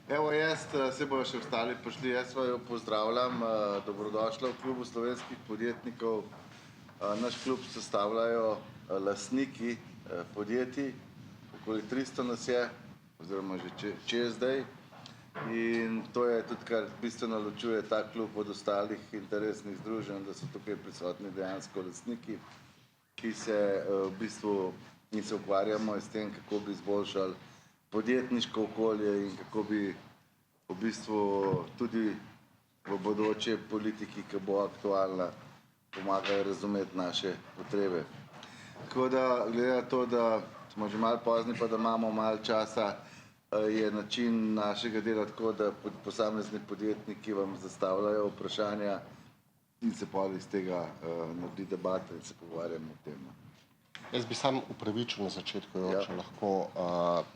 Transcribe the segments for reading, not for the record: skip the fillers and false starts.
Evo, jaz se bojo še ostali prišli, jaz vaju pozdravljam, dobrodošla v klubu slovenskih podjetnikov. Naš klub sestavljajo lastniki podjetij, okoli 300 nas je, oziroma že čez zdaj. In to je tudi, kar bistveno ločuje ta klub od ostalih interesnih združenj, da so tukaj prisotni dejansko lastniki, ki se v bistvu in se ukvarjamo s tem, kako bi izboljšali podjetniško okolje in kako bi v bistvu tudi v bodoče politiki, ki bo aktualna, pomagajo razumeti naše potrebe. Tako da, glede na to, da smo že malo pozni, pa da imamo malo časa, je način našega dela tako, da posamezni podjetniki vam zastavljajo vprašanja in se pol iz tega naredi debata in se pogovarjamo o tem. Jaz bi sam upravičil na začetku, če lahko.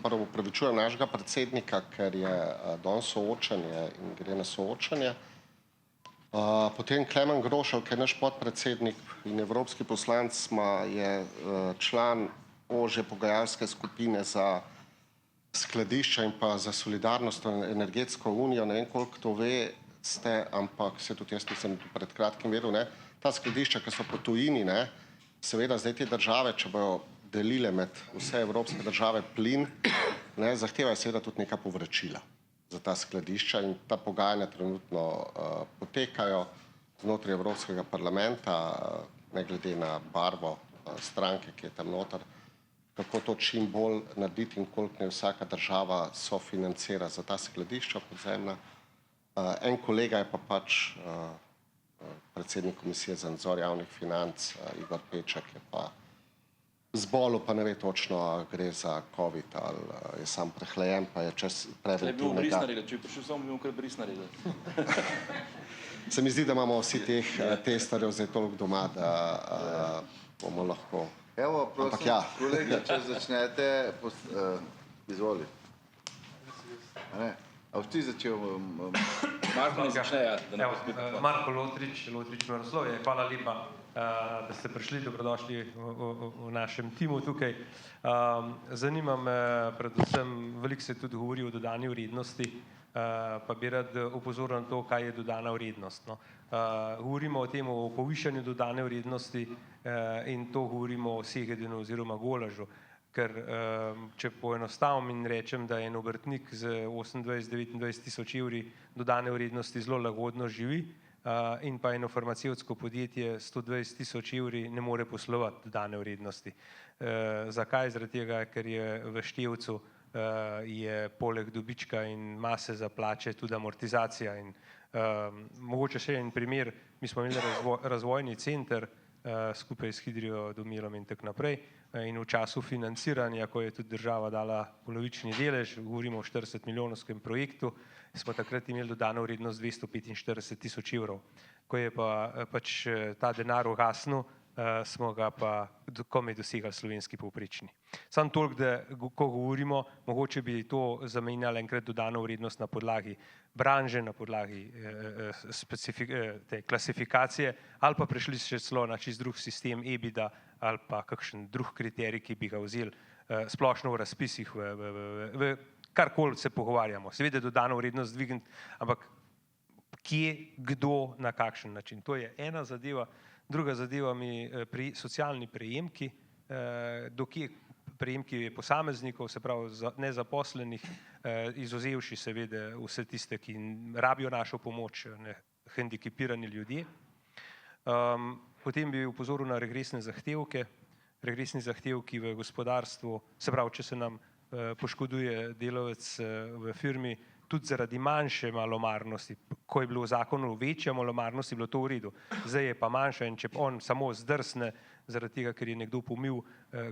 Prvo upravičujem našega predsednika, ker je danes soočenje in gre na soočenje. Potem Klemen Grošelj, ki je naš podpredsednik in evropski poslanec, je član ožje pogajalske skupine za skladišča in pa za solidarnostno energetsko unijo. Ne vem, koliko to veste, ampak se tudi jaz nisem pred kratkim vedel, ne. Ta skladišča, ki so po tujini, ne, seveda zdaj te države, če bojo delile med vse evropske države plin, ne, zahtevajo seveda tudi neka povračila za ta skladišča in ta pogajanja trenutno potekajo znotraj Evropskega parlamenta, ne glede na barvo stranke, ki je tam noter, kako to čim bolj narediti in koliko naj vsaka država sofinancira za ta skladišča podzemna. En kolega je pa pač predsednik Komisije za nadzor javnih financ, Igor Peček, je pa zbolel, pa ne ve točno, ali gre za covid ali je sam prehlajen, pa je čez preventivnega. Če bi prišel sam, bi mu kar bris naredil. Se mi zdi, da imamo vsi teh testerjev zdaj toliko doma, da bomo lahko. Evo, prosim, kolegi, če začnete, izvoli. A boš ti začel? Marko Lotrič Miroslav, hvala lepa, da ste prišli, dobrodošli v našem timu tukaj. Zanima me predvsem, veliko se tudi govori o dodani vrednosti, pa bi rad opozoril na to, kaj je dodana vrednost. Govorimo o tem, o povišanju dodane vrednosti in to govorimo o segedinu oziroma golažu. Ker če poenostavim in rečem, da en obrtnik z 28-29 tisoč evri dodane vrednosti zelo lagodno živi in pa eno farmacevtsko podjetje 120 tisoč evri ne more poslovati dodane vrednosti. Zakaj? Zaradi tega, ker je v števcu je poleg dobička in mase za plače tudi amortizacija. In mogoče še en primer, mi smo imeli razvojni center skupaj s Hidrio Domilom in tako naprej in v času financiranja, ko je tudi država dala polovični delež, govorimo o 40-milijonovskem projektu, smo takrat imeli dodano vrednost 245 tisoč evrov. Ko je pa pač ta denar ugasnil, smo ga pa komaj dosegali slovenski povprečni. Samo toliko, da ko govorimo, mogoče bi to zamenjali enkrat dodano vrednost na podlagi branže, na podlagi te klasifikacije ali pa prišli še celo na čist drug sistem EBITDA ali pa kakšen drug kriterij, ki bi ga vzeli splošno v razpisih, v karkoli se pogovarjamo. Seveda dodano vrednost dvigniti, ampak kje, kdo, na kakšen način. To je ena zadeva. Druga zadeva mi socialni prejemki, do kje prejemki posameznikov, se pravi nezaposlenih, izvzevši seveda vse tiste, ki rabijo našo pomoč, hendikepirani ljudje. Potem bi opozoril na regresne zahtevke. Regresni zahtevki v gospodarstvu, se pravi, če se nam poškoduje delavec v firmi, tudi zaradi manjše malomarnosti, ko je bilo v zakonu večja malomarnost, je bilo to v redu. Zdaj je pa manjša in če on samo zdrsne, zaradi tega, ker je nekdo pomil,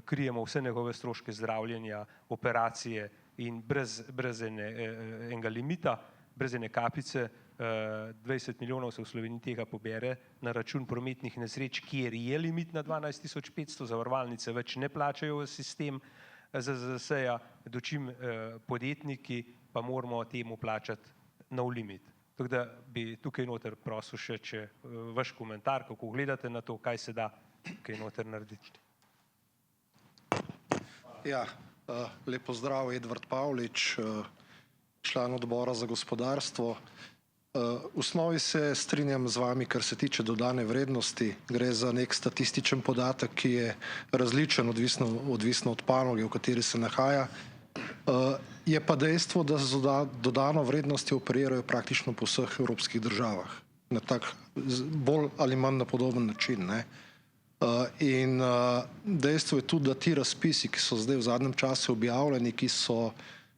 krijemo vse njegove stroške zdravljenja, operacije in brez enega limita, brez ene kapice, 20 milijonov se v Sloveniji tega pobere na račun prometnih nesreč, kjer je limit na 12.500, zavarovalnice več ne plačajo v sistem ZZZS-ja, dočim podjetniki pa moramo temu plačati nov limit. Tako da bi tukaj noter prosil še, če vaš komentar, kako gledate na to, kaj se da tukaj noter narediti. Ja, lep pozdrav, Edvard Pavlič. član odbora za gospodarstvo. V osnovi se strinjam z vami, kar se tiče dodane vrednosti. Gre za nek statističen podatek, ki je različen, odvisno od panoge, v kateri se nahaja. Je pa dejstvo, da z dodano vrednostjo operirajo praktično po vseh evropskih državah. Na tak bolj ali manj na podoben način, ne. In dejstvo je tudi, da ti razpisi, ki so zdaj v zadnjem času objavljeni, ki so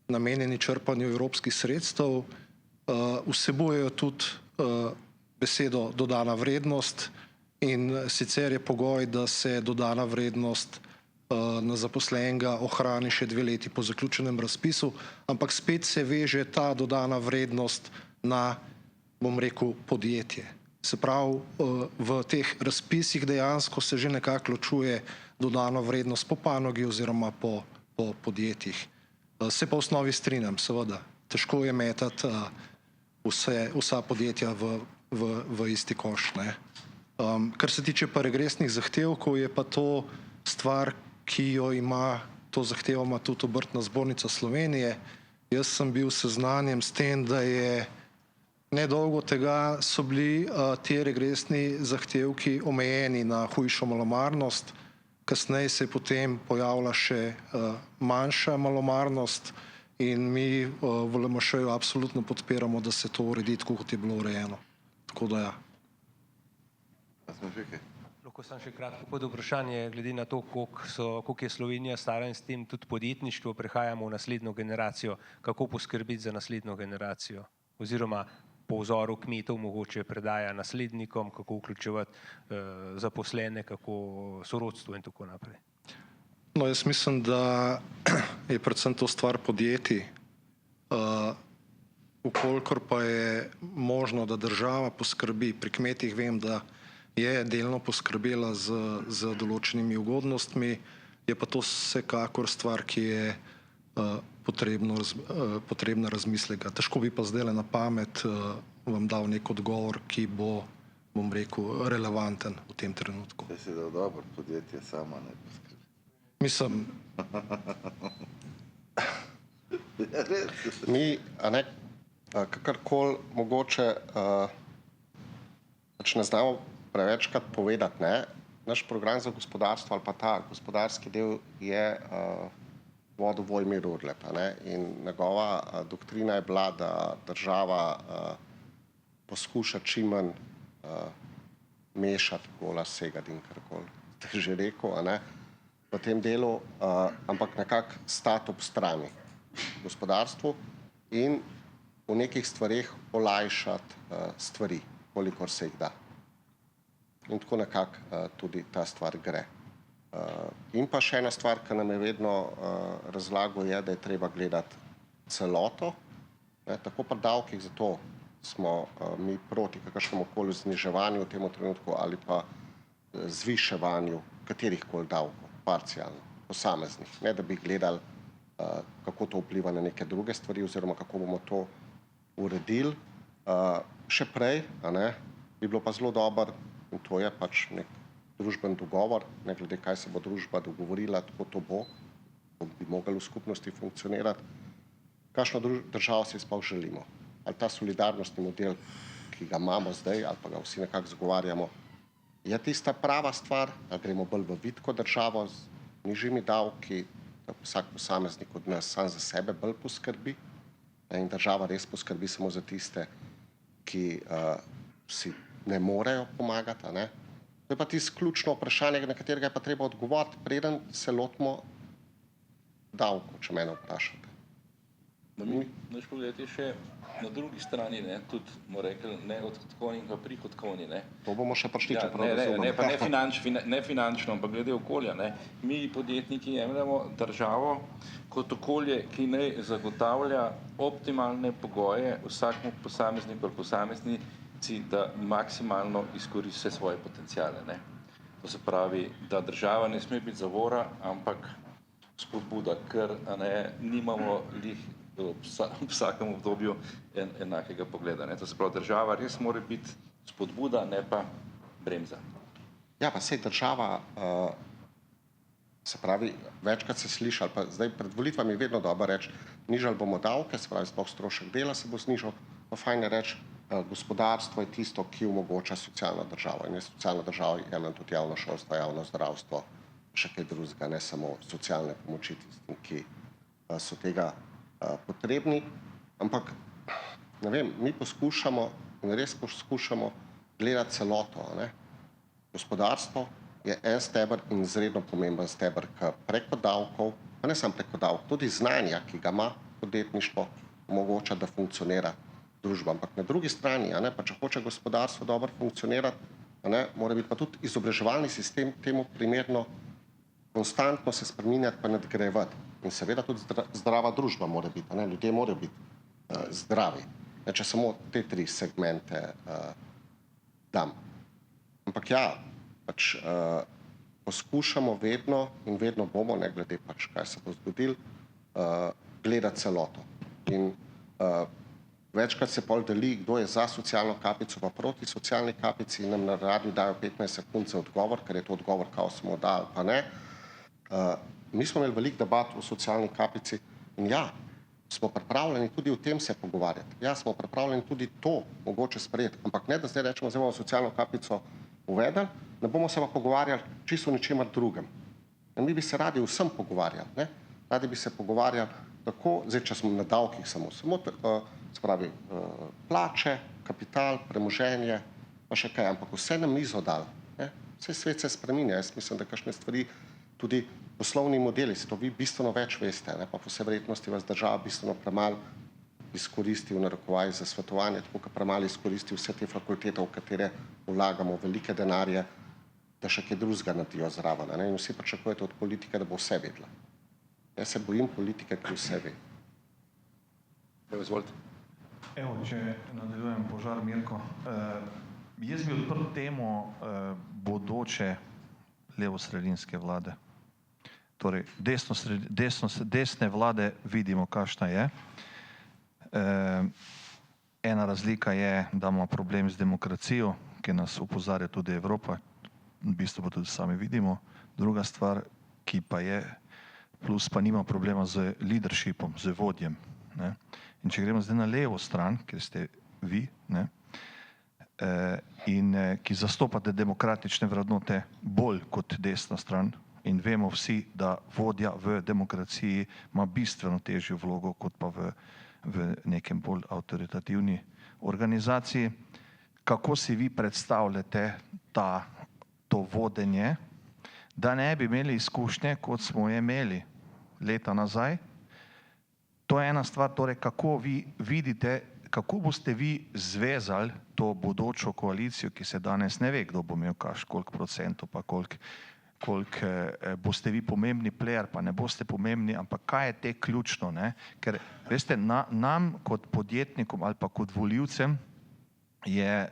namenjeni črpanju evropskih sredstev, vsebujejo tudi besedo dodana vrednost, in sicer je pogoj, da se dodana vrednost na zaposlenega ohrani še 2 leti po zaključenem razpisu, ampak spet se veže ta dodana vrednost na, bom rekel, podjetje. Se pravi, v teh razpisih dejansko se že nekako ločuje dodano vrednost po panogi oziroma po podjetjih. Se pa v osnovi strinjam, seveda. Težko je metati vsa podjetja v isti koš, ne. Kar se tiče pa regresnih zahtevkov, je pa to stvar, ki jo ima, to zahtevo ima tudi Obrtna zbornica Slovenije. Jaz sem bil seznanjen s tem, da je nedolgo tega so bili ti regresni zahtevki omejeni na hujšo malomarnost, kasneje se je potem pojavila še manjša malomarnost in mi v LMŠ-ju absolutno podpiramo, da se to uredi tako, kot je bilo urejeno. Tako da ja. Lahko sam še kratko pod vprašanje, glede na to, koliko je Slovenija stara in s tem tudi podjetništvo, prehajamo v naslednjo generacijo. Kako poskrbiti za naslednjo generacijo? Oziroma po vzoru kmetov mogoče predaja naslednikom, kako vključevati zaposlene, kako sorodstvo in tako naprej. No, jaz mislim, da je predvsem to stvar podjetij. Vkolikor pa je možno, da država poskrbi, pri kmetih vem, da je delno poskrbela z določenimi ugodnostmi, je pa to vsekakor stvar, ki je potrebna razmisleka. Težko bi pa zdajle na pamet vam dal nek odgovor, ki bo, bom rekel, relevanten v tem trenutku. Da si dal dobro, podjetje sama ne poskrbi. Mislim, Mi, kakorkoli mogoče ne znamo prevečkrat povedati, ne, naš program za gospodarstvo ali pa ta gospodarski del je vodil Vojmir Urlep, ne, in njegova doktrina je bila, da država poskuša čim manj mešati gola, segati in karkoli ste že rekel, a ne, v tem delu, ampak nekako stati ob strani gospodarstvu in v nekih stvareh olajšati stvari, kolikor se jih da. In tako nekako tudi ta stvar gre. In pa še ena stvar, ki nam je vedno razlagal, je, da je treba gledati celoto, ne, tako pri davkih, zato smo mi proti kakršnemu koli zniževanju v tem trenutku ali pa zviševanju katerihkoli davkov, parcialno, posameznih, ne da bi gledali, kako to vpliva na neke druge stvari oziroma kako bomo to uredili. Še prej, a ne, bi bilo pa zelo dobro, in to je pač nek družben dogovor, ne glede kaj se bo družba dogovorila, tako to bo, bi mogli v skupnosti funkcionirati. Kakšno državo si sploh želimo? Ali ta solidarnostni model, ki ga imamo zdaj, ali pa ga vsi nekako zagovarjamo, je tista prava stvar, ali gremo bolj v vitko državo z nižjimi davki, da vsak posameznik od nas sam za sebe bolj poskrbi in država res poskrbi samo za tiste, ki si ne morejo pomagati, a ne. To je pa tisto ključno vprašanje, na katerega je pa treba odgovoriti, preden se lotimo davkov, če mene vprašate. Naš pogled je še na drugi strani, ne, tudi, bomo rekli, ne odhodkovni in pa prihodkovni, ne. To bomo še prišli, Ja, čeprav ne, pa ne finančno, ampak glede okolja, ne. Mi podjetniki jemljemo državo kot okolje, ki naj zagotavlja optimalne pogoje vsakemu posamezniku ali posameznici, da maksimalno izkoristi vse svoje potenciale, ne. To se pravi, da država ne sme biti zavora, ampak spodbuda, ker nimamo lih v vsakem obdobju enakega pogleda, ne. To se pravi, država res mora biti spodbuda, ne pa bremza. Ja, pa saj država, se pravi, večkrat se sliši, ali pa zdaj pred volitvami je vedno dobro reči, nižali bomo davke, se pravi, sploh strošek dela se bo znižal, pa fajn je reči, gospodarstvo je tisto, ki omogoča socialno državo. In socialno državo jemljem tudi javno šolstvo, javno zdravstvo, še kaj drugega, ne samo socialne pomoči tistim, ki so tega potrebni. Ampak, ne vem, mi poskušamo in res poskušamo gledati celoto. Ne? Gospodarstvo je en steber in izredno pomemben steber, ki preko davkov, pa ne samo preko davkov, tudi znanja, ki ga ima podjetništvo, omogoča, da funkcionira družba. Ampak na drugi strani, pa če hoče gospodarstvo dobro funkcionirati, mora biti pa tudi izobraževalni sistem temu primerno konstantno se spreminjati pa nadgrajevati. In seveda tudi zdrava družba mora biti, ljudje morajo biti zdravi. Če samo te 3 segmente dam. Ampak ja, pač poskušamo vedno in vedno bomo, ne glede pač, kaj se bo zgodilo, gledati celoto. In večkrat se pol deli, kdo je za socialno kapico pa proti socialni kapici, in nam na radiju dajo 15 sekund za odgovor, ker je to odgovor, kao smo dali, pa ne. Mi smo imeli veliko debat o socialni kapici in ja, smo pripravljeni tudi o tem se pogovarjati. Ja, smo pripravljeni tudi to mogoče sprejeti, ampak ne, da zdaj rečemo, zdaj bomo socialno kapico uvedli, ne bomo se pa pogovarjali čisto o ničemer drugem. In mi bi se radi vsem pogovarjali, ne? Radi bi se pogovarjali tako, zdaj če smo na davkih samo spravi plače, kapital, premoženje, pa še kaj, ampak vse na mizo dali. Vse svet se spreminja, jaz mislim, da kakšne stvari, tudi poslovni modeli, se to vi bistveno več veste, pa po vsej verjetnosti vas država bistveno premalo izkoristi v narekovaji za svetovanje, tako kot premalo izkoristi vse te fakultete, v katere vlagamo velike denarje, da še kaj drugega naredijo zraven. In vsi pričakujete od politike, da bo vse vedela. Jaz se bojim politike, ki vse ve. Izvolite. Evo, če nadaljujem požar, Mirko. Jaz bi odprl temo bodoče levosredinske vlade. Torej, desne vlade vidimo, kakšna je. Ena razlika je, da ima problem z demokracijo, ki nas opozarja tudi Evropa, v bistvu pa tudi sami vidimo. Druga stvar, ki pa je, plus pa nima problema z leadershipom, z vodjem. In če gremo zdaj na levo stran, kjer ste vi, in ki zastopate demokratične vrednote bolj kot desna stran, in vemo vsi, da vodja v demokraciji ima bistveno težjo vlogo kot pa v nekem bolj avtoritativni organizaciji. Kako si vi predstavljate to vodenje, da ne bi imeli izkušnje, kot smo je imeli leta nazaj? To je ena stvar, torej kako vi vidite, kako boste vi zvezali to bodočo koalicijo, ki se danes ne ve, kdo bo imel koliko procentov, pa koliko boste vi pomembni player, pa ne boste pomembni, ampak kaj je te ključno, ker veste, nam kot podjetnikom ali pa kot volivcem je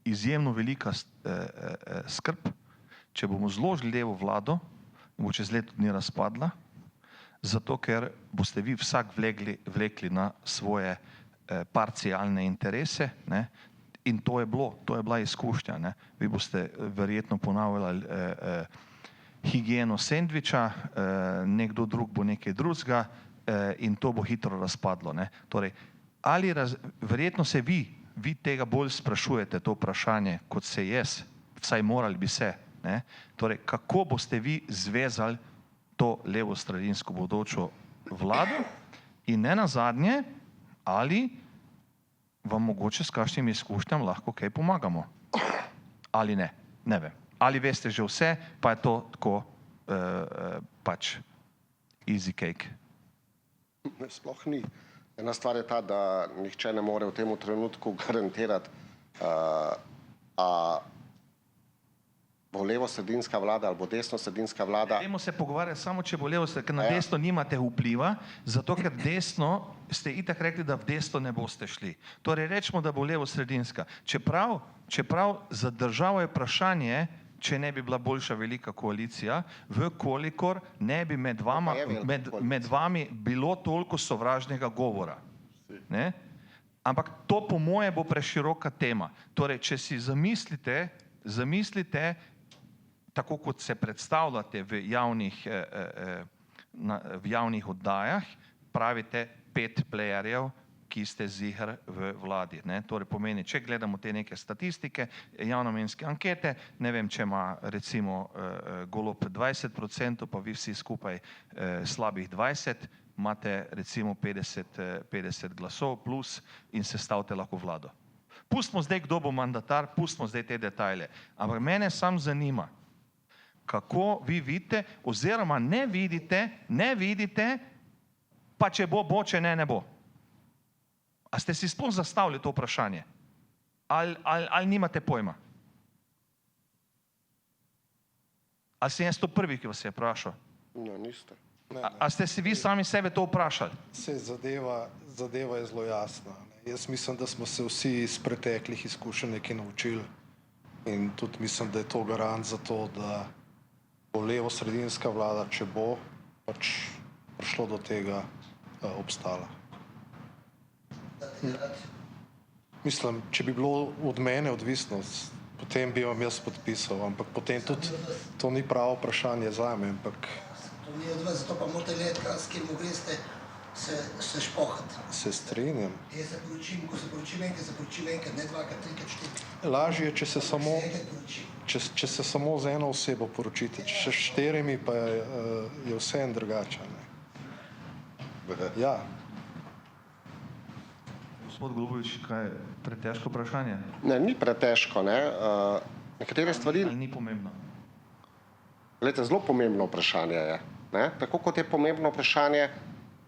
izjemno velika skrb, če bomo zložili levo vlado, bo čez leto dni razpadla, zato ker boste vi vsak vlekli na svoje parcialne interese, in to je bila izkušnja. Vi boste verjetno ponavljali higieno sendviča, nekdo drug bo nekaj drugega in to bo hitro razpadlo. Torej, verjetno se vi tega bolj sprašujete, to vprašanje, kot se jaz, vsaj morali bi se. Torej, kako boste vi zvezali to levosredinsko bodočo vlado in ne nazadnje, ali vam mogoče s kakšnimi izkušnjami lahko kaj pomagamo. Ali ne, ne vem. Ali veste že vse, pa je to tako pač easy cake. Sploh ni. Ena stvar je ta, da nihče ne more v tem trenutku garantirati, a bo levosredinska vlada ali bo desnosredinska vlada. Dajmo se pogovarjati samo, če bo levo, ker na desno nimate vpliva, zato ker desno, ste itak rekli, da v desno ne boste šli. Torej, rečemo, da bo levosredinska. Čeprav za državo je vprašanje, če ne bi bila boljša velika koalicija, vkolikor ne bi med vami bilo toliko sovražnega govora. Ampak to po moje bo preširoka tema. Torej, če si zamislite, tako kot se predstavljate v javnih oddajah, spravite 5 playerjev, ki ste ziher v vladi. Ne? Torej pomeni, če gledamo te neke statistike, javnomenske ankete, ne vem, če ima recimo Golob 20%, pa vi vsi skupaj slabih 20%, imate recimo 50 glasov plus in sestavite lahko vlado. Pustimo zdaj, kdo bo mandatar, pustimo zdaj te detajle. Ampak mene sam zanima, kako vi vidite, oziroma ne vidite, pa če bo, če ne bo. A ste si sploh zastavili to vprašanje? Ali nimate pojma? Ali sem jaz to prvi, ki vas je vprašal? No, niste. A ste si vi sami sebe to vprašali? Se zadeva je zelo jasna. Ne. Jaz mislim, da smo se vsi iz preteklih izkušenj nekaj naučili in tudi mislim, da je to garant za to, da bo levo-sredinska vlada, če bo pač prišlo do tega, obstala. Mislim, če bi bilo od mene odvisno, potem bi vam jaz podpisal, ampak potem tudi to ni pravo vprašanje zame, ampak To ni od vas, zato pa morate gledati, s kim greste se špohati. se strinjam. Jaz se poročim, ko se poročim enkrat, ne dvakrat, trikrat, štirikrat. Lažje je, če se samo, Enkrat poročim. če se samo z eno osebo poročite, če s 4 pa je vse en drugače. Ne. Ja, Gospod Golubovič, kaj je pretežko vprašanje? Ne, ni pretežko, ne. Nekatere stvari, Ali ni pomembno? glejte, zelo pomembno vprašanje je. Ne? Tako kot je pomembno vprašanje,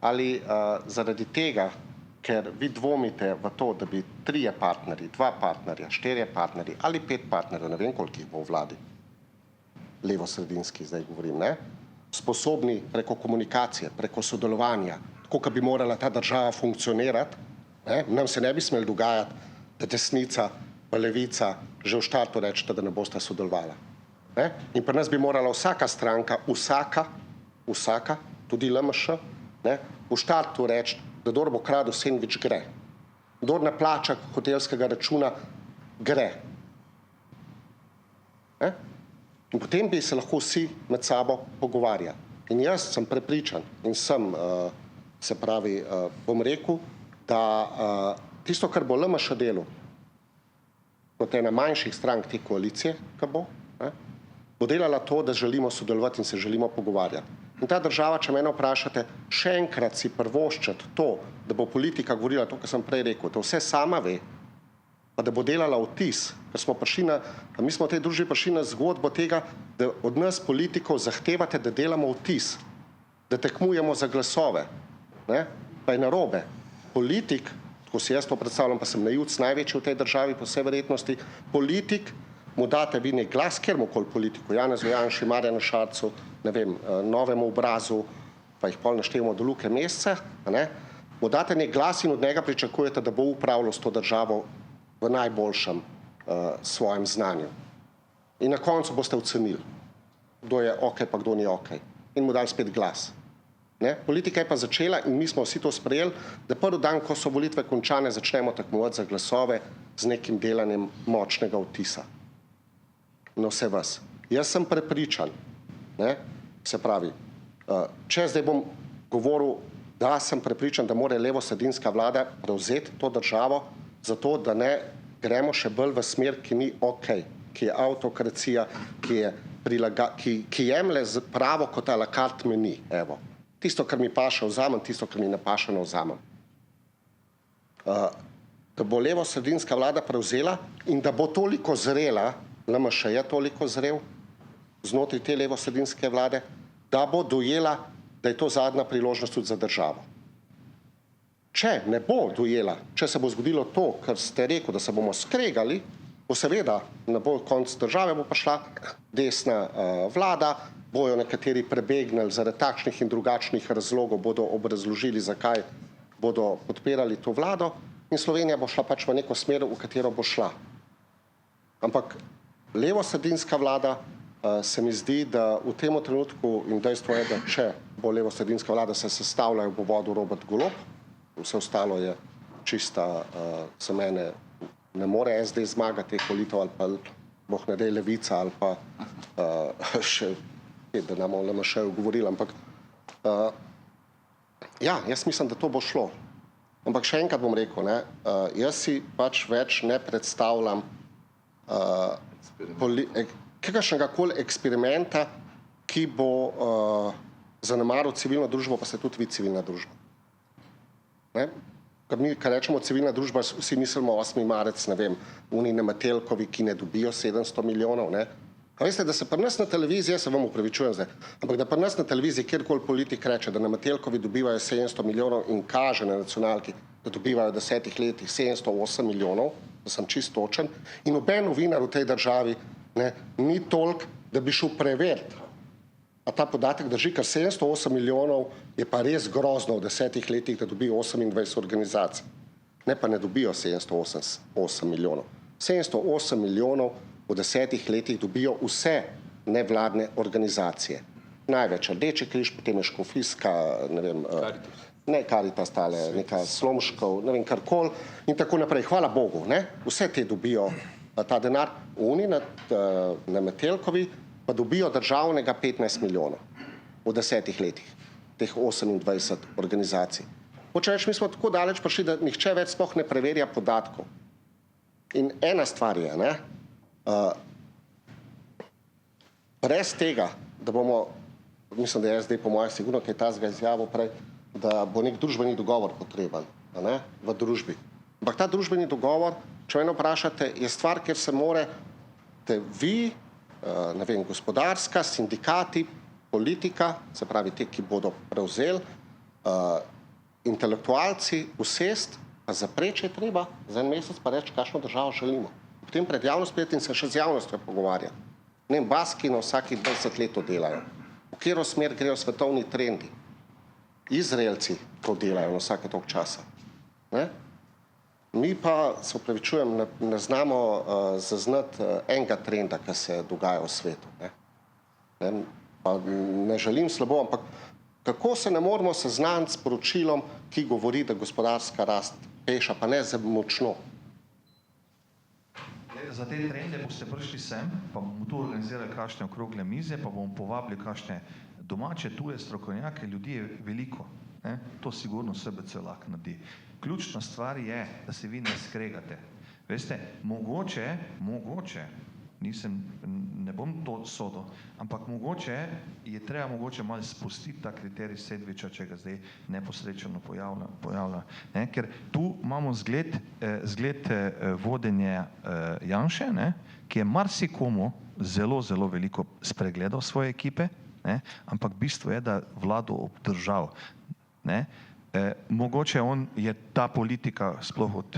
ali zaradi tega, ker vi dvomite v to, da bi 3 partnerji, 2 partnerja, 4 partnerji ali 5 partnerjev, ne vem, koliko jih bo v vladi, levo-sredinski zdaj govorim, ne? Sposobni preko komunikacije, preko sodelovanja, tako kot bi morala ta država funkcionirati, ne? Nam se ne bi smeli dogajati, da desnica pa levica že v štartu rečete, da ne boste sodelovala. Ne? In pri nas bi morala vsaka stranka, vsaka, tudi LMŠ, ne, v štartu reči, da kdor bo kradel sendvič, gre. Kdor ne plača hotelskega računa, gre. Ne? In potem bi se lahko vsi med sabo pogovarjali. In jaz sem prepričan in se pravi, bom rekel, da tisto, kar bo LMŠ delal, kot ena manjših strank te koalicije, ki bo, ne, bo delala to, da želimo sodelovati in se želimo pogovarjati. In ta država, če mene vprašate, še enkrat si prvoščati to, da bo politika govorila to, kar sem prej rekel, da vse sama ve, pa da bo delala vtis, ker smo prišli mi smo v tej družbi prišli na zgodbo tega, da od nas politikov zahtevate, da delamo vtis, da tekmujemo za glasove, ne, pa je narobe. Politik, tako si jaz to predstavljam, pa sem naivec največji v tej državi po vsej verjetnosti, politik, mu date vi nek glas, kjermukoli politiku, Janezu Janši, Marjanu Šarcu, ne vem, Novemu obrazu, pa jih pol naštevamo do Luke Mesca, ne, mu date nek glas in od njega pričakujete, da bo upravljal s to državo v najboljšem svojem znanju. In na koncu boste ocenili, kdo je okej, pa kdo ni okej. In mu dali spet glas. Ne? Politika je pa začela in mi smo vsi to sprejeli, da prvi dan, ko so volitve končane, začnemo tekmovati za glasove z nekim delanjem močnega vtisa. Na vse vas. Jaz sem prepričan, ne, se pravi, če zdaj bom govoril, da sem prepričan, da mora levo-sredinska vlada prevzeti to državo, zato da ne gremo še bolj v smer, ki ni okej, ki je avtokracija, ki jemlje pravo kot a la carte menu, evo. Tisto, kar mi paše, vzamem, tisto, kar mi ne paše, ne vzamem. Da bo levo-sredinska vlada prevzela in da bo toliko zrela, LMŠ je toliko zrel znotraj te levo-sredinske vlade, da bo dojela, da je to zadnja priložnost tudi za državo. Če ne bo dojela, če se bo zgodilo to, kar ste rekel, da se bomo skregali, bo seveda na bolj konc države bo prišla desna vlada, bojo nekateri prebegnili zaradi takšnih in drugačnih razlogov, bodo obrazložili, zakaj bodo podpirali to vlado in Slovenija bo šla pač v neko smer, v katero bo šla. Ampak levo-sredinska vlada se mi zdi, da v tem trenutku, in dejstvo je, da če bo levo-sredinska vlada se sestavljajo, bo vodil Robert Golob, vse ostalo je čista, za mene ne more SD zmagati teh volitev ali pa boh ne dej Levica ali pa še, da nam o LMŠ-ju govorili, ampak Ja, jaz mislim, da to bo šlo. Ampak še enkrat bom rekel, ne, jaz si pač več ne predstavljam kakršnega koli eksperimenta, ki bo zanemaril civilno družbo, pa ste tudi vi civilna družba. Ne? Ker mi, kar rečemo civilna družba, vsi mislimo 8. marec, ne vem, oni na Metelkovi, ki ne dobijo 700 milijonov, ne. A veste, da se pri nas na televiziji, jaz se vam upravičujem zdaj, ampak da pri nas na televiziji kjerkoli politik reče, da na Metelkovi dobivajo 700 milijonov in kaže na nacionalki, da dobivajo v 10 letih 708 milijonov, da sem čist točen, in noben novinar v tej državi ne, ni toliko, da bi šel preveriti, a ta podatek drži, ker 708 milijonov je pa res grozno v 10 letih, da dobijo 28 organizacij. Ne, pa ne dobijo 708 milijonov. 708 milijonov v 10 letih dobijo vse nevladne organizacije. Največ Rdeči križ, potem je Škofijska, ne vem, ne Karitas tale, neka Slomškov, ne vem, karkoli in tako naprej. Hvala Bogu, ne? Vse te dobijo ta denar. Oni na Metelkovi pa dobijo državnega 15 milijonov v 10 letih, teh 28 organizacij. Hoče reči, mi smo tako daleč prišli, da nihče več sploh ne preverja podatkov. In ena stvar je, ne, brez tega, da bomo, mislim, da je zdaj po mojem sigurno kaj tazga izjavil prej, da bo nek družbeni dogovor potreben, ne, v družbi. Ampak ta družbeni dogovor, če mene vprašate, je stvar, kjer se morate vi, ne vem, gospodarska, sindikati, politika, se pravi te, ki bodo prevzeli, intelektualci, usest, pa zapreči je treba za en mesec pa reči, kakšno državo želimo. Potem pred javnostjo in se še z javnostjo pogovarja. Ne vem, Baski na vsakih 20 let to delajo. V katero smer grejo svetovni trendi. Izraelci to delajo na vsake toliko časa. Ne? Mi pa, se upravičujem, ne znamo zaznati enega trenda, ki se dogaja v svetu. Ne? Pa ne želim slabo, ampak kako se ne moramo seznaniti s poročilom, ki govori, da gospodarska rast peša, pa ne za močno. Za te trende boste prišli sem, pa bomo tu organizirali kakšne okrogle mize, pa bomo povabili kakšne domače, tuje strokovnjake, ljudi je veliko. Ne? To sigurno SBC lahko naredi. Ključna stvar je, da se vi ne skregate. Veste, mogoče, ne bom to sodil, ampak mogoče je treba malo spustiti ta kriterij Sedliča, če ga zdaj neposrečeno pojavlja. Ne? Ker tu imamo zgled vodenja Janše, ne? Ki je marsikomu zelo, zelo veliko spregledal svoje ekipe, ne? Ampak bistvo je, da vlado obdržal. Ne? Mogoče je ta politika sploh od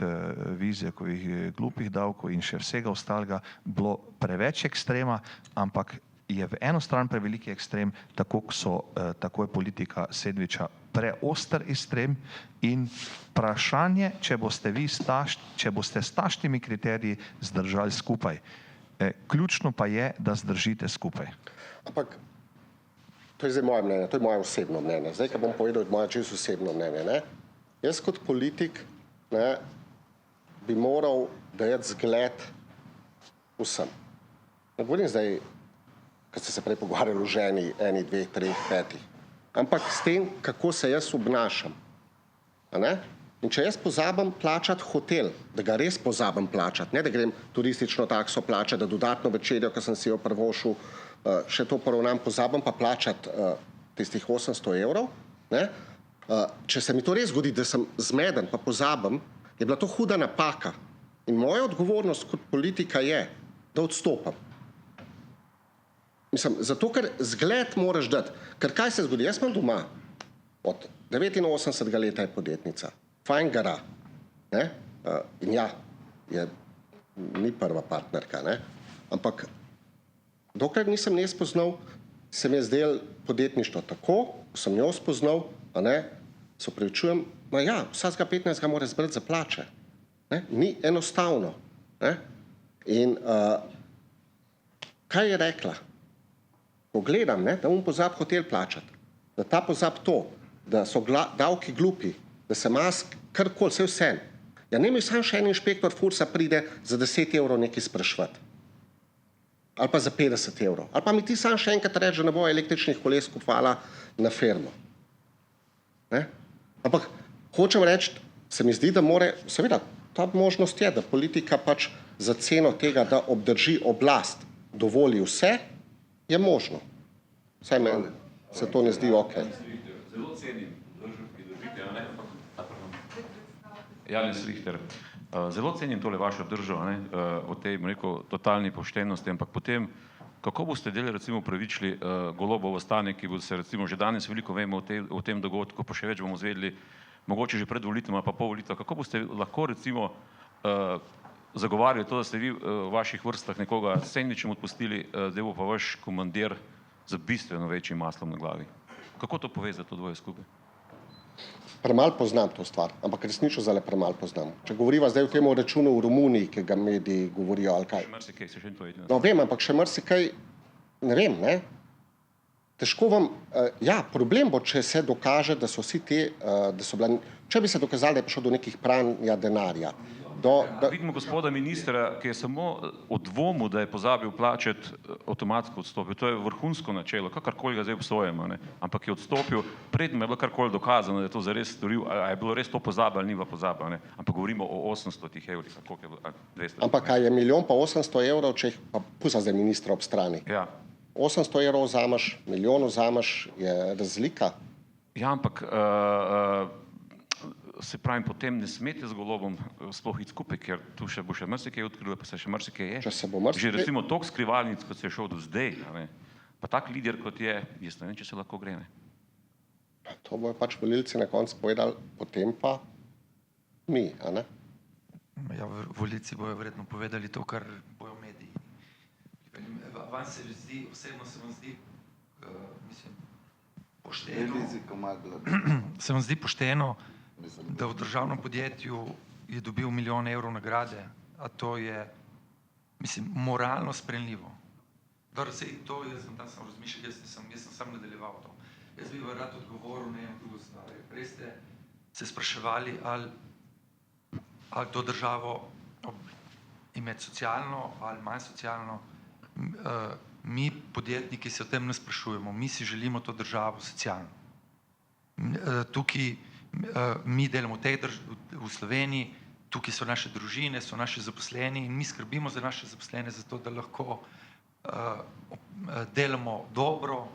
Vizjakovih glupih davkov in še vsega ostalega bilo preveč ekstrema, ampak je v eno stran preveliki ekstrem, tako je politika Sedliča preoster ekstrem in vprašanje, če boste s taštimi kriteriji zdržali skupaj. Ključno pa je, da zdržite skupaj. Ampak to je zdaj moje mnenje, to je moje osebno mnenje. Zdaj, ko bom povedal, je moje čisto osebno mnenje. Ne? Jaz kot politik, ne, bi moral dajati zgled vsem. Ne govorim zdaj, ko ste se prej pogovarjali o ženi, 1, 2, 3, 5, ampak s tem, kako se jaz obnašam. Ne? In če jaz pozabim plačati hotel, da ga res pozabim plačati, ne da grem turistično takso plačati, da dodatno večerjo, ko sem si jo prvošil, še to poravnam, pozabim pa plačati tistih 800 evrov. Ne? Če se mi to res zgodi, da sem zmeden, pa pozabim, je bila to huda napaka. In moja odgovornost kot politika je, da odstopam. Mislim, zato, ker zgled moraš dati. Ker kaj se zgodi? Jaz imam doma, od 89. leta je podjetnica, fajn gara. Ne? In ja, ni prva partnerka, ne? Ampak dokler nisem nje spoznal, se mi je zdelo podjetništvo tako, ko sem jo spoznal, se upravičujem, vsakega 15 mora zbrati za plače. Ne? Ni enostavno. Ne? In kaj je rekla? Ko gledam, ne, da pozab hotel plačati, da ta pozab to, da so davki glupi, da se mask karkoli, vse. Ja, ne mi sam še en inšpektor Fursa pride za 10 evrov nekaj sprašvati. Ali pa za 50 evrov. Ali pa mi ti sam še enkrat reči, da ne bo električnih koles kupovala na firmo. Ne? Ampak hočem reči, se mi zdi, da seveda, ta možnost je, da politika pač za ceno tega, da obdrži oblast, dovoli vse, je možno. Vsaj meni se to ne zdi okej. Zelo cenim držo, ki držite, a ne? Janez Richter. Zelo cenim tole vašo držo, a ne? O tej, rekel, totalni poštenosti, ampak potem, kako boste delali, recimo, upravičili Golobovo stanje, ki bo se, recimo, že danes veliko vemo o tem dogodku, pa še več bomo zvedeli, mogoče že pred volitvami, pa po volitvah, kako boste lahko, recimo, zagovarjali to, da ste vi v vaših vrstah nekoga s sendvičem odpustili, zdaj bo pa vaš komandir z bistveno večjim maslom na glavi. Kako to povezati, to dvoje skupaj? Premalo poznam to stvar, ampak resnično zelo premalo poznam. Če govoriva zdaj o tem računu v Romuniji, ki ga mediji govorijo, ali kaj. Še marsikaj, se še to vedno. No, vem, ampak še marsikaj, ne vem, ne. Težko vam, problem bo, če se dokaže, da so vsi te, če bi se dokazali, da je prišlo do nekih pranja denarja. Vidimo gospoda ministra, ki je samo o dvomu, da je pozabil plačati, avtomatsko odstopil. To je vrhunsko načelo, kakorkoli ga zdaj obsojamo, ne. Ampak je odstopil, predtem je bilo karkoli dokazano, da je to zares storil, a je bilo res to pozaba ali ni bila pozaba, ne. Ampak govorimo o 800 evrih, koliko je bilo, 200. Ampak a je 1 800 000, če jih pa pusta zdaj ministra ob strani. Ja. 800 evrov vzameš, 1 milijon vzameš, je razlika. Ja, ampak se pravim, potem ne smete z Golobom sploh iti skupaj, ker tu bo še marsikaj odkrilo, pa se še marsikaj je. Če se bo marsikaj... Že recimo toliko skrivalnic, kot se je šel do zdaj, ne, pa tak lider, kot je, jaz ne vem, če se lahko gre, ne. To bojo pač volilci na koncu povedali, potem pa mi, a ne? Ja, volilci bojo verjetno povedali to, kar bojo mediji. Vam se zdi, osebno se vam zdi, mislim, pošteno, se vam zdi pošteno, da v državnem podjetju je dobil 1 milijon evrov nagrade, a to je, mislim, moralno sprejemljivo. Dobro, sej to, jaz sem tam samo razmišljal, jaz sem sam nadaljeval to. Jaz bi vam rad odgovoril na eno drugo stvar. Prej ste se spraševali, ali to državo imeti socialno ali manj socialno. Mi, podjetniki, se o tem ne sprašujemo. Mi si želimo to državo socialno. Tukaj mi delamo v Sloveniji, tukaj so naše družine, so naši zaposleni in mi skrbimo za naše zaposlene, zato da lahko delamo dobro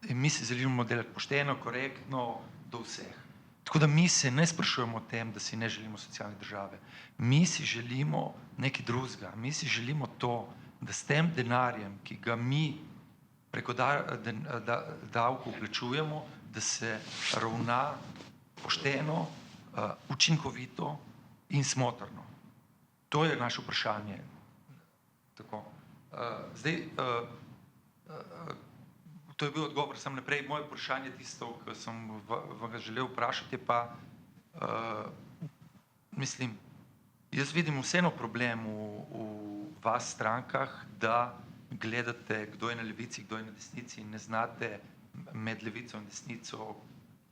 in mi si želimo delati pošteno, korektno do vseh. Tako da mi se ne sprašujemo o tem, da si ne želimo socialne države. Mi si želimo nekaj drugega. Mi si želimo to, da s tem denarjem, ki ga mi preko davkov plačujemo, da se ravna pošteno, učinkovito in smotrno. To je naše vprašanje. Tako. Zdaj, to je bil odgovor sam naprej. Moje vprašanje tisto, ki sem vam ga želel vprašati, je pa, mislim, jaz vidim vseeno problem v vas strankah, da gledate, kdo je na levici, kdo je na desnici in ne znate med levico in desnico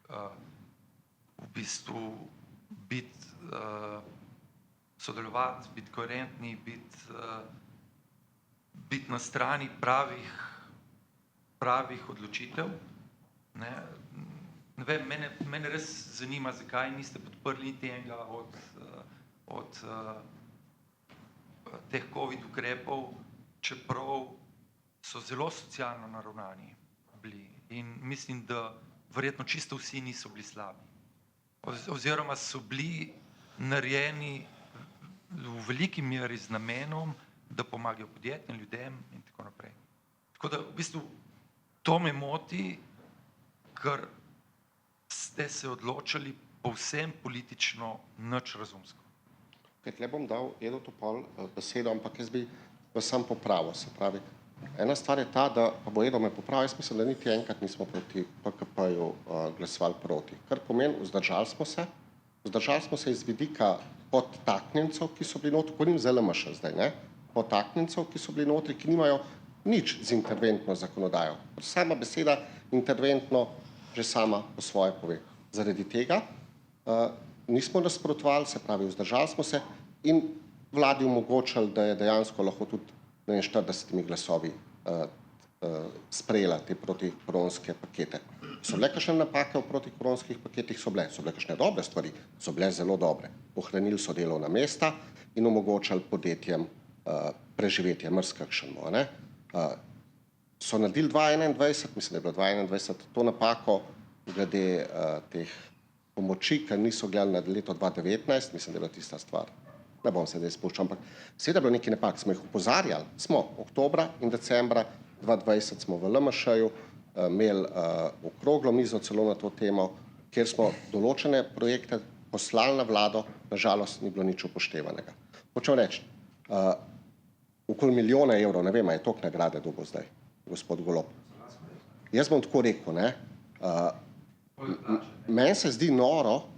v bistvu biti, sodelovati, biti koherentni, biti na strani pravih odločitev. Ne vem, mene res zanima, zakaj niste podprli niti enega od teh COVID ukrepov, čeprav so zelo socialno naravnani bili. In mislim, da verjetno čisto vsi niso bili slabi. Oziroma so bili narejeni v veliki meri z namenom, da pomagajo podjetjem, ljudem in tako naprej. Tako da v bistvu to me moti, ker ste se odločili povsem politično, nič razumsko. Tle bom dal Edo Topol besedo, ampak jaz bi vas sam popravil. Se pravi, ena stvar je ta, da pa bo Edo me popravil, jaz mislim, da niti enkrat nismo proti PKP-ju glasovali proti. Kar pomeni, vzdržali smo se iz vidika podtaknjencev, ki so bili notri, govorim za LMŠ zdaj, ne? Podtaknjencev, ki so bili notri, ki nimajo nič z interventno zakonodajo. Sama beseda interventno že sama po svoje pove. Zaradi tega nismo nasprotovali, se pravi, vzdržali smo se in vladi omogočili, da je dejansko lahko tudi 40 glasovi sprejela te protikoronske pakete. So bile kakšne napake v protikoronskih paketih? So bile kakšne dobre stvari? So bile zelo dobre. Ohranili so delovna mesta in omogočali podjetjem preživetje, marsikakšno, ne. So naredili 2021, mislim, da je bilo 2021, to napako glede teh pomoči, ker niso gledali na leto 2019, mislim, da je bila tista stvar. Ne bom se zdaj spuščal, ampak seveda je bilo nekaj napak, smo jih opozarjali. Smo oktobra in decembra 2020 smo v LMŠ-ju imeli okroglo mizo celo na to temo, kjer smo določene projekte poslali na vlado, nažalost ni bilo nič upoštevanega. Hočem reči, okoli milijona evrov, ne vem, a je toliko nagrade dobil zdaj, gospod Golob. Jaz bom tako rekel, ne, meni se zdi noro,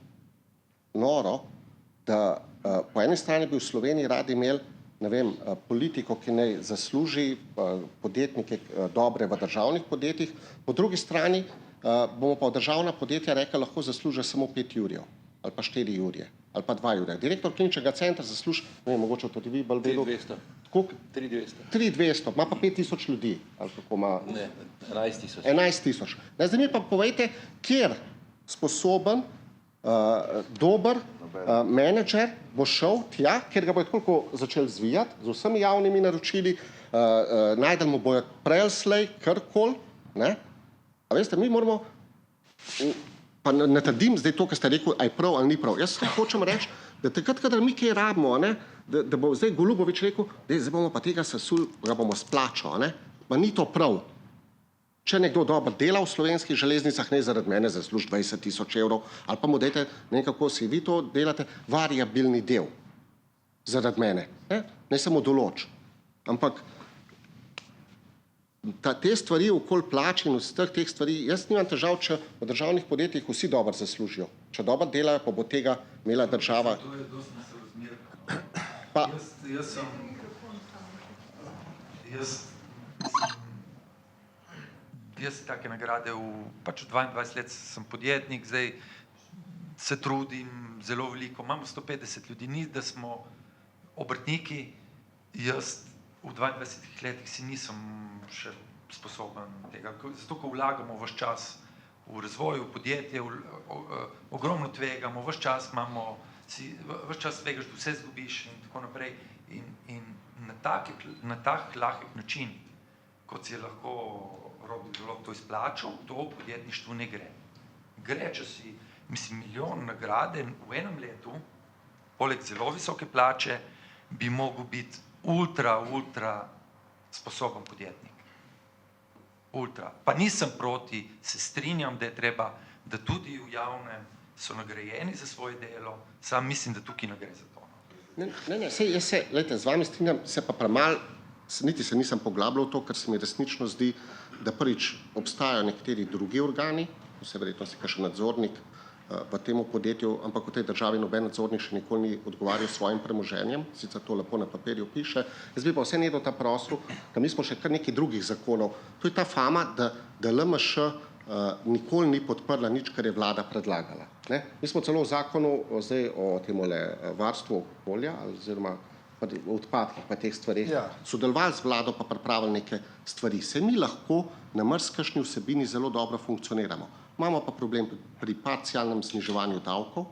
da po eni strani bi v Sloveniji radi imeli, ne vem, politiko, ki naj zasluži podjetnike dobre v državnih podjetjih, po drugi strani bomo pa v državna podjetja rekli, lahko zaslužijo samo 5 jurjev, ali pa 4 jurje, ali pa 2 jurja. Direktor kliničnega centra zasluži, ne vem, mogoče tudi vi bolj vedel. 3200. Koliko? 3200. 3200, ima pa 5000 ljudi, ali kako ima? Ne, 11 000. 11 000. Zdaj mi pa povejte, kjer sposoben, dober menedžer bo šel tja, kjer ga bo tako začel zvijati z vsemi javnimi naročili, najdel mu bojo prelslej, karkoli, ne? A veste, mi moramo, pa ne trdim zdaj to, kar ste rekel, a je prav ali ni prav. Jaz hočem reči, da takrat, kadar mi kaj rabimo, ne, da bo zdaj Golubovič rekel, da zdaj bomo pa tega sesul, ga bomo splačal, ne? Pa ni to prav. Če nekdo dobro dela v Slovenskih železnicah, ne zaradi mene zasluži 20 000 evrov, ali pa mu dajte, ne vem, kako si vi to delate, variabilni del zaradi mene. Ne samo določ. Ampak te stvari okoli plač in vseh teh stvari, jaz nimam težav, če v državnih podjetjih vsi dobro zaslužijo. Če dobro delajo, pa bo tega imela država. Pa, Jaz take nagrade pač v 22 let sem podjetnik, zdaj se trudim zelo veliko, imamo 150 ljudi, ni da smo obrtniki, jaz v 22 letih si nisem še sposoben tega, zato ko vlagamo ves čas v razvoj, v podjetje, ogromno tvegamo, ves čas tvegaš, da vse zgubiš in tako naprej in na tak lahek način, kot si je lahko Robi Golob to izplačal, to v podjetništvu ne gre. Gre, če si, mislim, milijon nagrade v enem letu, poleg zelo visoke plače, bi mogel biti ultra sposoben podjetnik. Ultra. Pa nisem proti, se strinjam, da je treba, da tudi v javnem so nagrajeni za svoje delo, sam mislim, da tukaj ne gre za to. Ne, sej jaz se, glejte, z vami strinjam, se pa premal, niti se nisem poglabljal v to, ker se mi resnično zdi, da prvič obstajajo nekateri drugi organi, vse verjetno si kakšen nadzornik v tem podjetju, ampak v tej državi noben nadzornik še nikoli ni odgovarjal s svojim premoženjem, sicer to lepo na papirju piše. Jaz bi pa vse nedel ta prostor, da mi smo še kar nekaj drugih zakonov. To je ta fama, da LMŠ nikoli ni podprla nič, kar je vlada predlagala. Ne? Mi smo celo v zakonu zdaj o temole varstvu okolja, oziroma odpadkih pa teh stvareh, sodelovali z vlado pa pripravili neke stvari. Se mi lahko na marsikakšni vsebini zelo dobro funkcioniramo. Imamo pa problem pri parcialnem zniževanju davkov,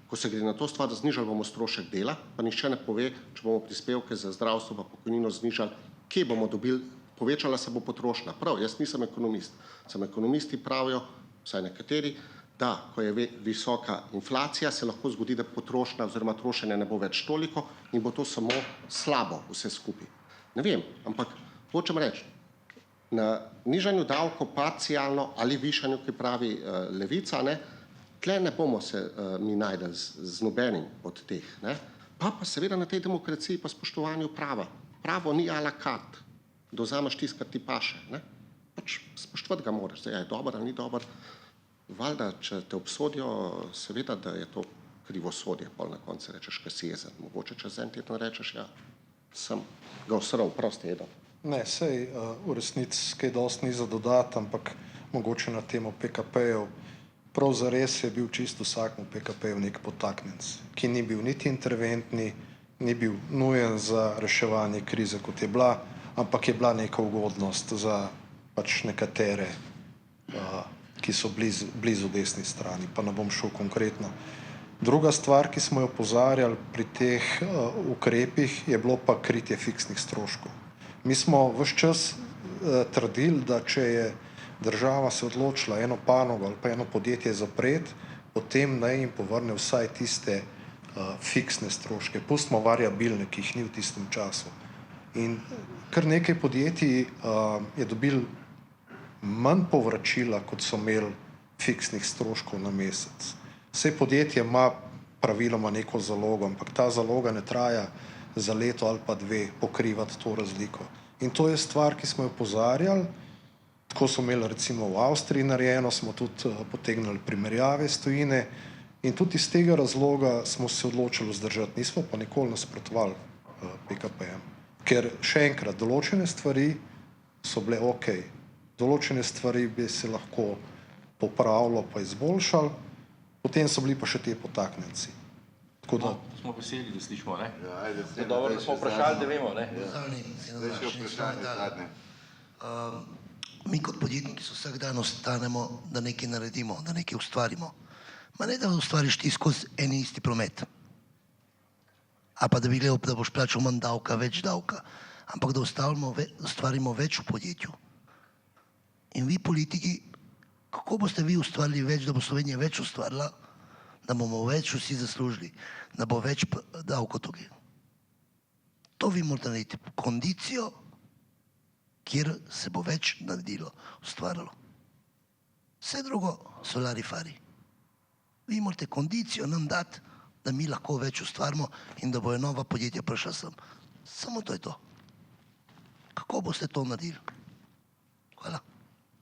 ko se gre na to stvar, da znižali bomo strošek dela, pa nihče ne pove, če bomo prispevke za zdravstvo pa pokojnino znižali, kje bomo dobili, povečala se bo potrošnja. Prav, jaz nisem ekonomist. Ekonomisti pravijo, vsaj nekateri, da, ko je visoka inflacija, se lahko zgodi, da potrošnja oziroma trošenje ne bo več toliko in bo to samo slabo vse skupaj. Ne vem, ampak hočem reči, na nižanju davkov parcialno ali višanju, ki pravi Levica, tle ne bomo se mi najdeli z nobenim od teh. Pa seveda na tej demokraciji pa spoštovanju prava. Pravo ni a la carte, da vzameš tisto, kar ti paše. Pač spoštovati ga moraš, zdaj je dober ali ni dober. Valjda, če te obsodijo, seveda, da je to krivosodje, pol na koncu rečeš, kaj si jezen. Mogoče čez en teden rečeš, ja, sem ga osral, prosti jedel. Ne, sej v resnici kaj dosti ni za dodati, ampak mogoče na temo PKP-jev. Prav zares je bil čisto vsakmu PKP-ju nek podtaknjenec, ki ni bil niti interventni, ni bil nujen za reševanje krize, kot je bila, ampak je bila neka ugodnost za pač nekatere, ki so blizu desni strani, pa ne bom šel konkretno. Druga stvar, ki smo jo opozarjali pri teh ukrepih, je bilo pa kritje fiksnih stroškov. Mi smo ves čas trdili, da če je država se odločila eno panogo ali pa eno podjetje zapreti, potem naj jim povrne vsaj tiste fiksne stroške. Pustimo variabilne, ki jih ni v tistem času. In kar nekaj podjetij je dobil manj povračila, kot so imeli fiksnih stroškov na mesec. Vse podjetje ima praviloma neko zalogo, ampak ta zaloga ne traja za leto ali pa dve pokrivati to razliko. In to je stvar, ki smo jo opozarjali. Tako so imeli recimo v Avstriji narejeno, smo tudi potegnili primerjave iz tujine in tudi iz tega razloga smo se odločili vzdržati. Nismo pa nikoli nasprotovali PKP-jem. Ker še enkrat, določene stvari so bile ok, določene stvari bi se lahko popravilo pa izboljšali, potem so bili pa še te potaknjenci. Tako da Smo veseli, da slišimo, ne? Ja, ajde, Je dobro, da smo vprašali, da vemo, ne? Zdaj še vprašanje zadnje. Mi kot podjetniki se vsak dan ostanemo, da nekaj naredimo, da nekaj ustvarimo. Ma ne da ustvariš ti skozi en isti promet. A pa da bi gledal, da boš plačal manj davka, več davka. Ampak da ustvarimo več v podjetju. In vi politiki, kako boste vi ustvarili več, da bo Slovenija več ustvarila, da bomo več vsi zaslužili, da bo več davko tukaj. To vi morate narediti kondicijo, kjer se bo več naredilo, ustvarjalo. Vse drugo so larifari. Vi morate kondicijo nam dati, da mi lahko več ustvarimo in da bojo nova podjetja prišla sem. Samo to je to. Kako boste to naredili? Hvala.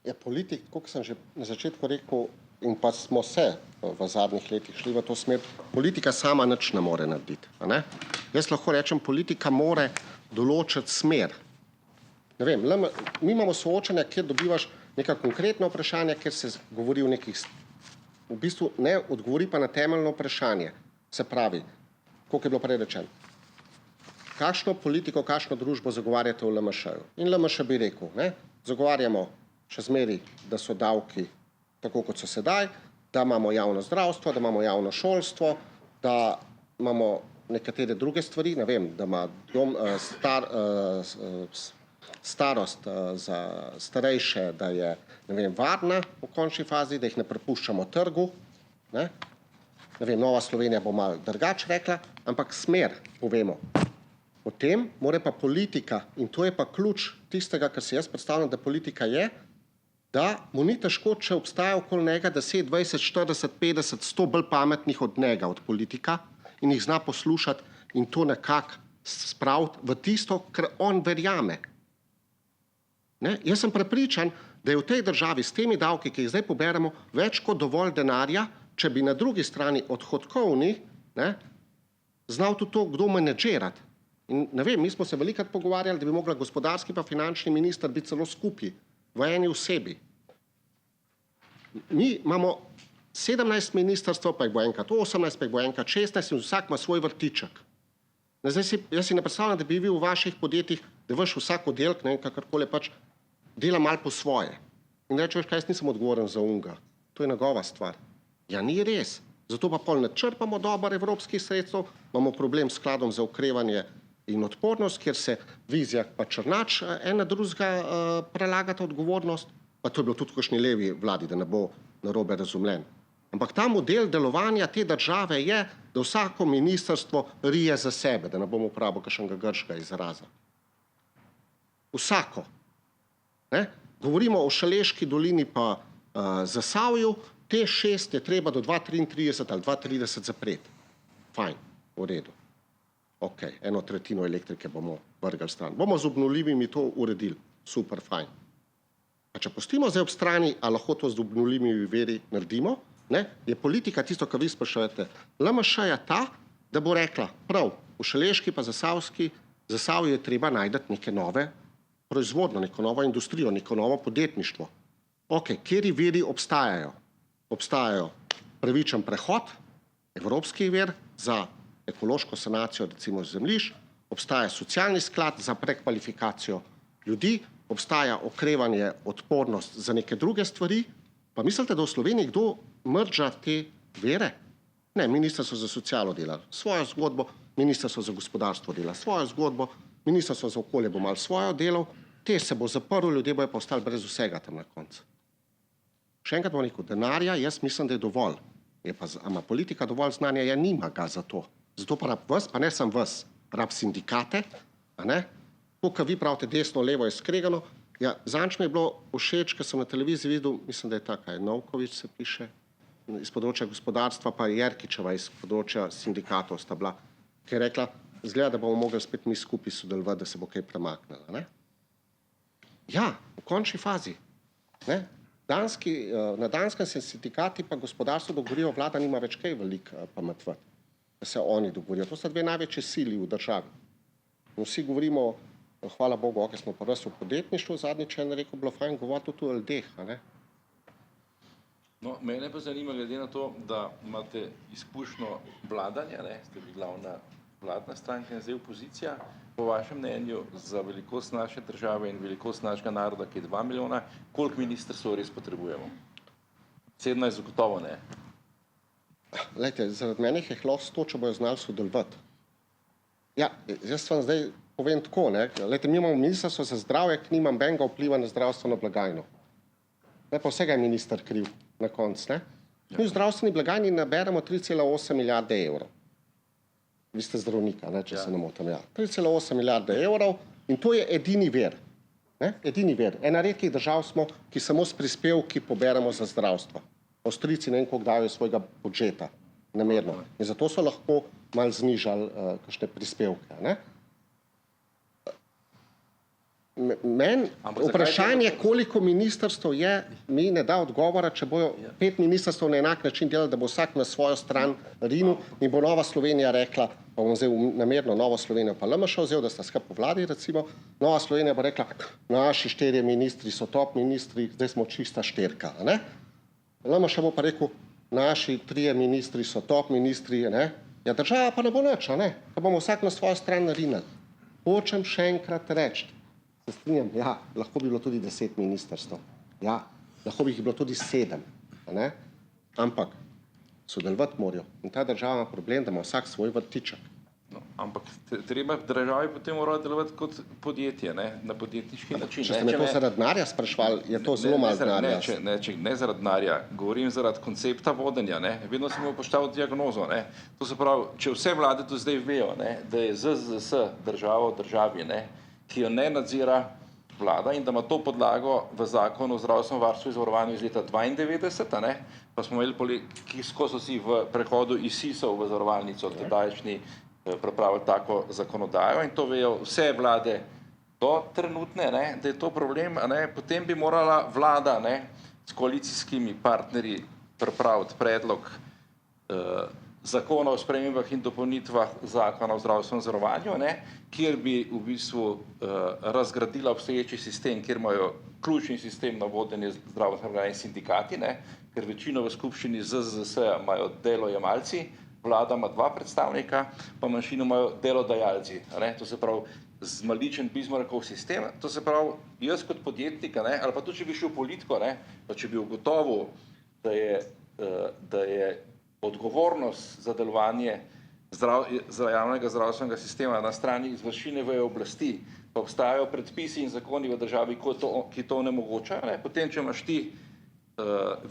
Je politik, kot sem že na začetku rekel, in pa smo se v zadnjih letih šli v to smer, politika sama nič ne more narediti. A ne? Jaz lahko rečem, politika more določiti smer. Ne vem, mi imamo soočanja, kjer dobivaš neka konkretna vprašanja, kjer se govori o nekih, v bistvu ne odgovori pa na temeljno vprašanje. Se pravi, koliko je bilo prej rečeno, kakšno politiko, kakšno družbo zagovarjate v LMŠ-ju. In LMŠ bi rekel, ne, zagovarjamo še zmeri, da so davki tako, kot so sedaj, da imamo javno zdravstvo, da imamo javno šolstvo, da imamo nekatere druge stvari, ne vem, da ima starost za starejše, da je, ne vem, varna v končni fazi, da jih ne prepuščamo trgu, ne vem, Nova Slovenija bo malo drugače rekla, ampak smer povemo. Potem mora pa politika, in to je pa ključ tistega, kar si jaz predstavljam, da politika je, da mu ni težko, če obstaja okoli njega 10, 20, 40, 50, 100 bolj pametnih od njega, od politika, in jih zna poslušati in to nekako spraviti v tisto, kar on verjame. Ne? Jaz sem prepričan, da je v tej državi s temi davki, ki jih zdaj poberemo, več kot dovolj denarja, če bi na drugi strani odhodkovni znal tudi to, kdo menedžirati. In ne vem, mi smo se velikokrat pogovarjali, da bi mogla gospodarski pa finančni minister biti celo skupaj, v eni osebi. Mi imamo 17 ministrstv, pa jih bo enkrat 18, pa jih bo enkrat 16 in vsak ima svoj vrtiček. Jaz si ne predstavljam, da bi vi v vaših podjetjih, da vaš vsak oddelek, ne vem, kakorkoli pač, dela malo po svoje. In reče, veš kaj, jaz nisem odgovoren za unga. To je njegova stvar. Ja, ni res. Zato pa pol ne črpamo dober evropskih sredstev, imamo problem s skladom za okrevanje in odpornost, kjer se Vizjak pa Črnač ena drugega prelagata odgovornost, pa to je bilo tudi v kakšni levi vladi, da ne bo narobe razumljen. Ampak ta model delovanja te države je, da vsako ministrstvo rije za sebe, da ne bomo uporabil kakšnega grškega izraza. Vsako. Ne? Govorimo o Šaleški dolini pa Zasavju, te 6 je treba do 2033 ali 2030 zapreti. Fajn, v redu. Ok, 1/3 elektrike bomo vrgali stran. Bomo z obnovljivimi to uredili. Super, fajn. A če pustimo zdaj ob strani, a lahko to z obnovljivimi viri naredimo, ne, je politika tisto, kar vi sprašujete. LMŠ je ta, da bo rekla, prav, v Šaleški pa Zasavju je treba najti neke nove proizvodno, neko novo industrijo, neko novo podjetništvo. Ok, kateri viri obstajajo? Obstajajo pravičen prehod, evropski vir za ekološko sanacijo recimo zemljišč, obstaja socialni sklad za prekvalifikacijo ljudi, obstaja okrevanje, odpornost za neke druge stvari, Pa mislite, da v Sloveniji kdo mrža te vere? Ne, Ministrstvo za socialo dela svojo zgodbo, Ministrstvo za gospodarstvo dela svojo zgodbo, Ministrstvo za okolje bo malo svojo delal, te se bo zaprl, ljudje bojo pa ostali brez vsega tam na koncu. Še enkrat bom rekel, denarja jaz mislim, da je dovolj. Je pa, ama politika dovolj znanja, ja nima ga za to. Zato pa rab vas, pa ne sam vas, rab sindikate, a ne? To, kar vi pravite desno, levo je skregano. Ja, zanč mi je bilo všeč, ker sem na televiziji videl, mislim, da je taka, Novkovič se piše, iz področja gospodarstva, pa Jerkičeva iz področja sindikatov sta bila, ki je rekla, zgleda, da bomo mogli spet mi skupaj sodelovati, da se bo kaj premaknilo, ne? Ja, v končni fazi, ne? Na Danskem se sindikati pa gospodarstvo dogovorijo, vlada nima več kaj veliko pametvati, da se oni dogovorijo. To sta dve največji sili v državi. In vsi govorimo, hvala Bogu, ker smo pa res v podjetništvu, zadnjič je rekel, bilo fajn govoriti tudi o ljudeh, a ne? No, mene pa zanima, glede na to, da imate izkušnjo vladanja, ne, ste bili glavna vladna stranka in zdaj opozicija, po vašem mnenju za velikost naše države in velikost našega naroda, ki je 2 milijona, koliko ministrstv res potrebujemo? 17 zagotovo ne. Glejte, zaradi mene je hlo 100, če bojo znali sodelovati. Ja, jaz vam zdaj povem tako, ne, glejte, mi imamo Ministrstvo za zdravje, ki nima nobenega vpliva na zdravstveno blagajno. Ne, pa vsega je minister kriv na koncu, ne. Mi v zdravstveni blagajni naberemo 3,8 milijarde evrov. Vi ste zdravnika, ne, če se ne motim, ja. 3,8 milijarde evrov in to je edini vir. Ne, edini vir. Ena redkih držav smo, ki samo s prispevki poberemo za zdravstvo. Avstrijci ne vem, koliko dajo iz svojega budžeta, namerno. In zato so lahko malo znižali kakšne prispevke, ne. Meni vprašanje, koliko ministrstv je, mi ne da odgovora, če bojo 5 ministrstv na enak način delali, da bo vsak na svojo stran rinil in bo Nova Slovenija rekla, pa bom zdaj namerno Novo Slovenijo pa LMŠ vzel, da sta skupaj v vladi recimo, Nova Slovenija bo rekla, naši 4 ministri so top ministri, zdaj smo čista šterka, ne. LMŠ bo pa rekel, naši 3 ministri so top ministri, ne. Ja, država pa ne bo nič, a ne, da bomo vsak na svojo stran rinili. Hočem še enkrat reči, se strinjam, ja, lahko bi bilo tudi 10 ministrstv. Ja, lahko bi jih bilo tudi 7, ne? Ampak sodelovati morajo. In ta država ima problem, da ima vsak svoj vrtiček. No, ampak treba državi potem mora delovati kot podjetje, ne? Na podjetniški način. Če ste me to zaradi denarja spraševali, je to zelo malo denarja. Ne zaradi denarja, govorim zaradi koncepta vodenja, ne? Vedno sem upošteval diagnozo, ne? To se pravi, če vse vlade do zdaj vejo, ne, da je ZZS država v državi, ne, ki jo ne nadzira vlada in da ima to podlago v zakonu o zdravstvenem varstvu in zavarovanju iz leta 92, ne, pa smo imeli, ko so si v prehodu iz SIS-ov v zavarovalnico tedajšnji pripravili tako zakonodajo in to vejo vse vlade do trenutne, ne, da je to problem, ne, potem bi morala vlada, ne, s koalicijskimi partnerji pripraviti predlog zakona o spremembah in dopolnitvah zakona o zdravstvenem zavarovanju, ne, kjer bi v bistvu razgradila obstoječi sistem, kjer imajo ključni sistem na vodenje zdravstvenega zavarovanja sindikati, ne, ker večino v skupščini ZZS-ja imajo delojemalci, vlada ima 2 predstavnika, pa manjšino imajo delodajalci, ne, to se pravi zmaličen Bismarckov sistem, to se pravi jaz kot podjetnik, ne, ali pa tudi če bi šel v politiko, ne, pa če bi ugotovil, da je odgovornost za delovanje javnega zdravstvenega sistema na strani izvršilne veje oblasti, pa obstajajo predpisi in zakoni v državi, ki to onemogočajo, ne, potem, če imaš ti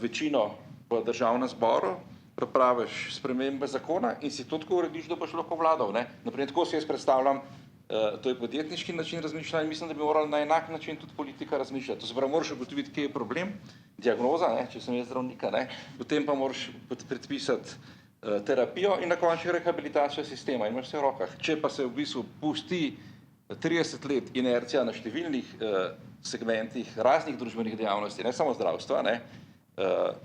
večino v državnem zboru, pripraviš spremembe zakona in si to tako urediš, da boš lahko vladal, ne. Naprej, tako si jaz predstavljam, to je podjetniški način razmišljanja in mislim, da bi morali na enak način tudi politika razmišljati. To se pravi, moraš ugotoviti, kje je problem, diagnoza, ne, če sem jaz zdravnika, ne, potem pa moraš predpisati terapijo in na koncu rehabilitacijo sistema in imaš vse v rokah. Če pa se v bistvu pusti 30 let inercija na številnih segmentih raznih družbenih dejavnosti, ne samo zdravstva, ne,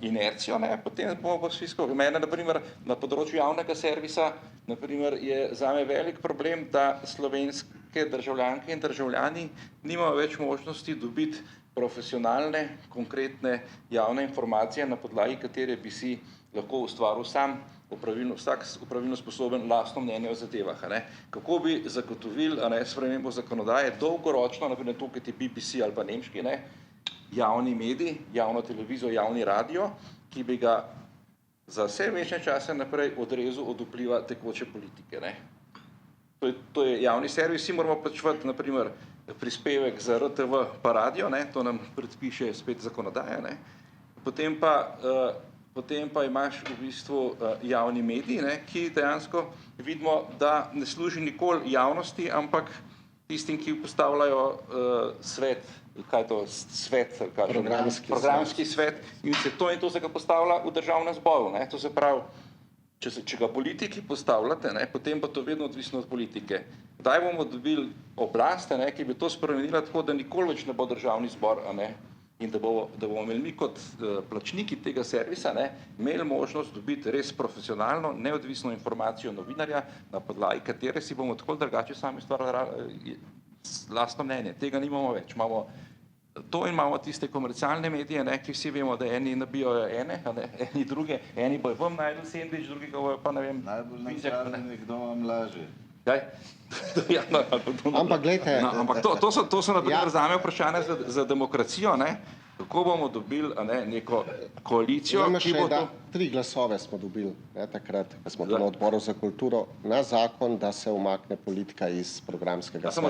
inercijo, ne, potem bomo pa vsi skupaj. Mene, na primer, na področju javnega servisa, na primer, je zame velik problem, da slovenske državljanke in državljani nimajo več možnosti dobiti profesionalne, konkretne javne informacije, na podlagi katere bi si lahko ustvaril sam vsak opravilno sposoben lastno mnenje o zadevah, a ne. Kako bi zagotovili, a ne, spremembo zakonodaje dolgoročno, na primer to, kot je BBC ali pa nemški, ne, javni medij, javno televizijo, javni radio, ki bi ga za vse večne čase naprej odrezal od vpliva tekoče politike. Ne. To je javni servis, vsi moramo plačevati, na primer, prispevek za RTV pa radio, ne, to nam predpiše spet zakonodaja, ne. Potem pa imaš v bistvu javni medij, ne, ki dejansko vidimo, da ne služi nikoli javnosti, ampak tistim, ki postavljajo svet, kaj je to, svet, programski svet, in to se ga postavlja v državnem zboru, ne, to se pravi, če ga politiki postavljate, ne, potem pa to vedno odvisno od politike. Kdaj bomo dobili oblast, ne, ki bi to spremenila tako, da nikoli več ne bo državni zbor, ne, in da bomo imeli mi kot plačniki tega servisa, ne, imeli možnost dobiti res profesionalno, neodvisno informacijo novinarja, na podlagi katere si bomo tako drugače sami stvarili lastno mnenje. Tega nimamo več. Imamo to in imamo tiste komercialne medije, ne, ki vsi vemo, da eni nabijajo ene, eni druge, eni bojo vam najdel sendvič, drugi ga bojo pa, ne vem, Najbolj nagrade nekdo vam laže. Kaj? Ja, no, Ampak glejte, ampak to so na primer zame vprašanja za demokracijo, ne? Kako bomo dobili, ne, neko koalicijo, ki bo to... 3 glasove smo dobili, ne, takrat, ko smo na odboru za kulturo, na zakon, da se umakne politika iz programskega sveta. Samo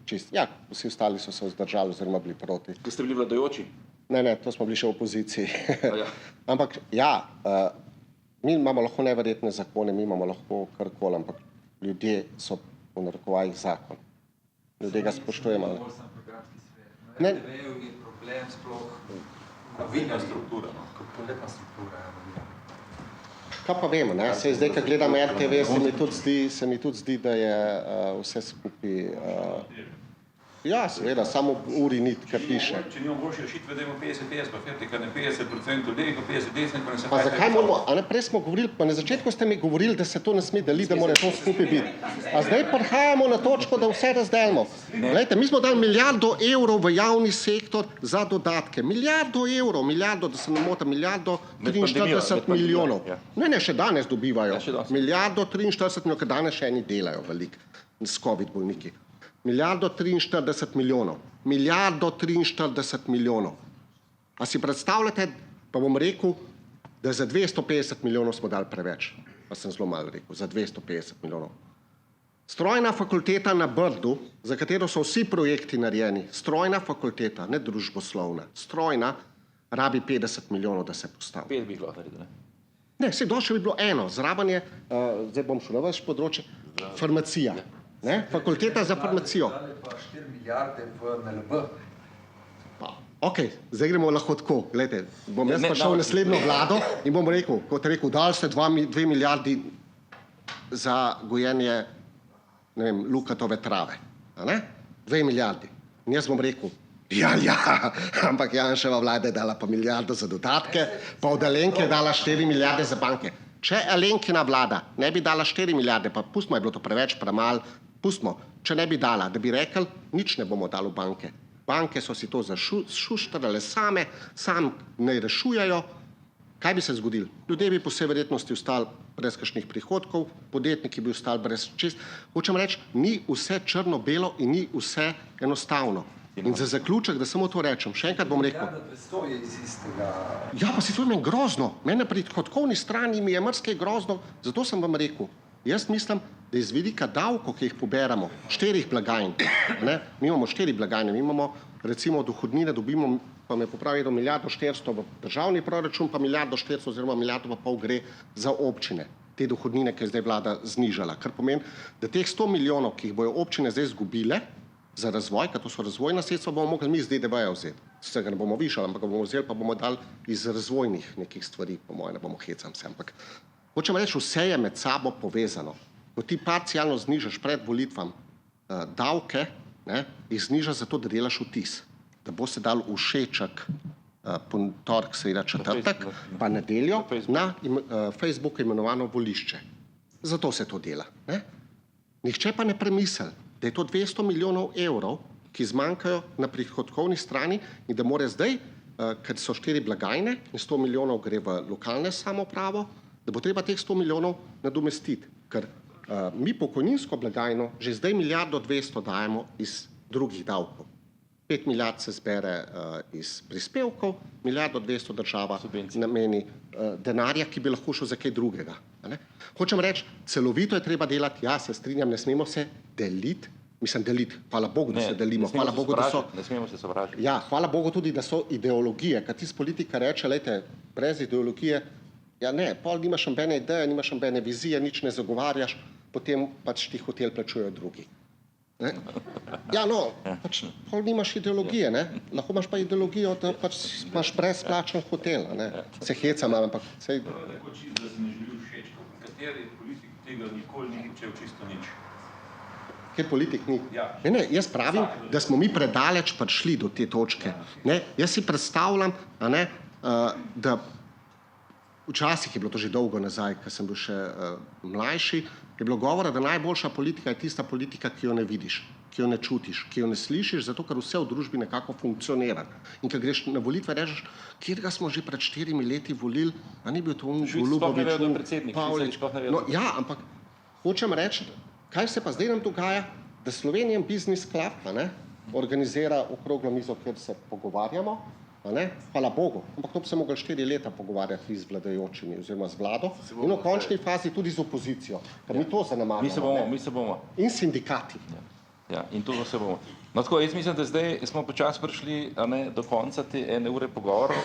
3? Ja, vsi ostali so se vzdržali oziroma bili proti. Ko ste bili vladajoči? Ne, to smo bili še v opoziciji. Ja. Ampak ja, mi imamo lahko neverjetne zakone, mi imamo lahko karkoli, ampak ljudje so v narekovajih zakon. Ljudje ga spoštujemo. Ne. Problem sploh novinarska struktura, kompletna struktura. Kaj pa vemo, ne? Saj zdaj, ko gledam RTV, se mi tudi zdi, da je vse skupaj... Ja, seveda, samo uri nit, kar piše. Če nimamo boljše rešitve, dajmo 50-50, pa fertika, ne 50% levi, pa 50-desni, pa ne se... Pa zakaj moramo, a ne, prej smo govorili, pa na začetku ste mi govorili, da se to ne sme deliti, da mora to skupaj biti. A zdaj prihajamo na točko, da vse razdelimo. Glejte, mi smo dali €1 milijardo v javni sektor za dodatke. Milijardo, da se ne motim, 1,43 milijonov. Ne, še danes dobivajo. 1,43 milijonov, ker danes še eni delajo veliko s COVID bolniki. 1,43 milijonov. 1,43 milijonov. A si predstavljate, pa bom rekel, da za 250 milijonov smo dali preveč. Pa sem zelo malo rekel, za 250 milijonov. Strojna fakulteta na Brdu, za katero so vsi projekti narejeni, strojna fakulteta, ne družboslovna, strojna, rabi 50 milijonov, da se postavi. 5 bi lahko naredili, ne? Ne, saj došlo bi bilo eno, zraven je, zdaj bom šel na vaš področje, farmacija. Ne? Fakulteta za farmacijo. Pa 4 milijarde v NLB. Okej, zdaj gremo lahko tako. Glejte, bom jaz pa šel v naslednjo vlado in bom rekel, kot rekel, dali ste 2 milijardi za gojenje, ne vem, lukatove trave. A ne? 2 milijardi. In jaz bom rekel, ja, ampak Janševa vlada je dala pa milijardo za dodatke, pa od Alenke je dala 4 milijarde za banke. Če Alenkina vlada ne bi dala 4 milijarde, pa pustimo, je bilo to preveč, premalo, pustimo, če ne bi dala, da bi rekli, nič ne bomo dali v banke. Banke so si to zašuštrale same naj rešujejo. Kaj bi se zgodilo? Ljudje bi po vsej verjetnosti ostali brez kakšnih prihodkov, podjetniki bi ostali brez čist. Hočem reči, ni vse črno-belo in ni vse enostavno. In za zaključek, da samo to rečem, še enkrat bom rekel. Ja, pa si to meni grozno. Mene pri prihodkovni strani mi je marsikaj grozno, zato sem vam rekel, jaz mislim, da iz vidika davkov, ki jih poberamo, 4 blagajn, ne, mi imamo 4 blagajne, mi imamo recimo dohodnine, dobimo, pa me popravi, 1,4 milijarde v državni proračun, pa 1,4 milijarde oziroma 1,5 milijarde gre za občine. Te dohodnine, ki je zdaj vlada znižala, kar pomeni, da teh 100 milijonov, ki jih bojo občine zdaj izgubile za razvoj, ker to so razvojna sredstva, bomo mogli mi z DDV-ja vzeti. Vsega ne bomo višali, ampak ga bomo vzeli, pa bomo dali iz razvojnih nekih stvari, po moje, ne bomo hecam se, ampak hočem reči, vse je med sabo povezano. Ko ti parcialno znižaš pred volitvam davke, ne, jih znižaš zato, da delaš vtis, da bo se dal všeček torek, sreda, četrtek, pa nedeljo na Facebooku imenovano volišče. Zato se to dela. Ne. Nihče pa ne premisli, da je to 200 milijonov evrov, ki zmanjkajo na prihodkovni strani in da mora zdaj, ker so 4 blagajne in 100 milijonov gre v lokalne samoupravo, da bo treba teh 100 milijonov nadomestiti, ker mi pokojninsko blagajno že zdaj 1,2 milijarde dajemo iz drugih davkov. 5 milijard se zbere iz prispevkov, 1,2 milijarde država nameni denarja, ki bi lahko šel za kaj drugega. A ne? Hočem reči, celovito je treba delati, ja, se strinjam, ne smemo se deliti, hvala Bogu, da se delimo, hvala Bogu, da so... Ne smemo se sovražiti. Ja, hvala Bogu tudi, da so ideologije, kad tisti politika reče, lejte, brez ideologije, ja ne, pol nimaš nobene ideje, nimaš nobene vizije, nič ne zagovarjaš, potem pač ti hotel plačujejo drugi. Ne? Ja, no, pač pol nimaš ideologije, ne? Lahko imaš pa ideologijo, da pač imaš brezplačen hotel, ne? Se hecam, ampak sej... Tako čisto, da se ne želi všeč, kateri politik tega nikoli ni počel čisto nič. Kaj politik ni? Ja. Ne, jaz pravim, da smo mi predaleč prišli do te točke. Ne? Jaz si predstavljam, da včasih je bilo to že dolgo nazaj, ko sem bil še mlajši, je bilo govora, da najboljša politika je tista politika, ki jo ne vidiš, ki jo ne čutiš, ki jo ne slišiš, zato ker vse v družbi nekako funkcionira. In ko greš na volitve, rečeš, kjerga smo že pred 4 leti volili, a ni bil to Golubovič, Pavlič. No, ja, ampak hočem reči, kaj se pa zdaj nam dogaja, da Slovenian Business Club organizira okroglo mizo, kjer se pogovarjamo, hvala Bogu, ampak to bi se mogli 4 leta pogovarjati z vladajočimi oziroma z vlado in v končni fazi tudi z opozicijo, ker mi to zanemarjamo. Mi se bomo. In sindikati. Ja, in to se bomo. No tako, jaz mislim, da zdaj smo počasi prišli do konca te 1 ure pogovorov.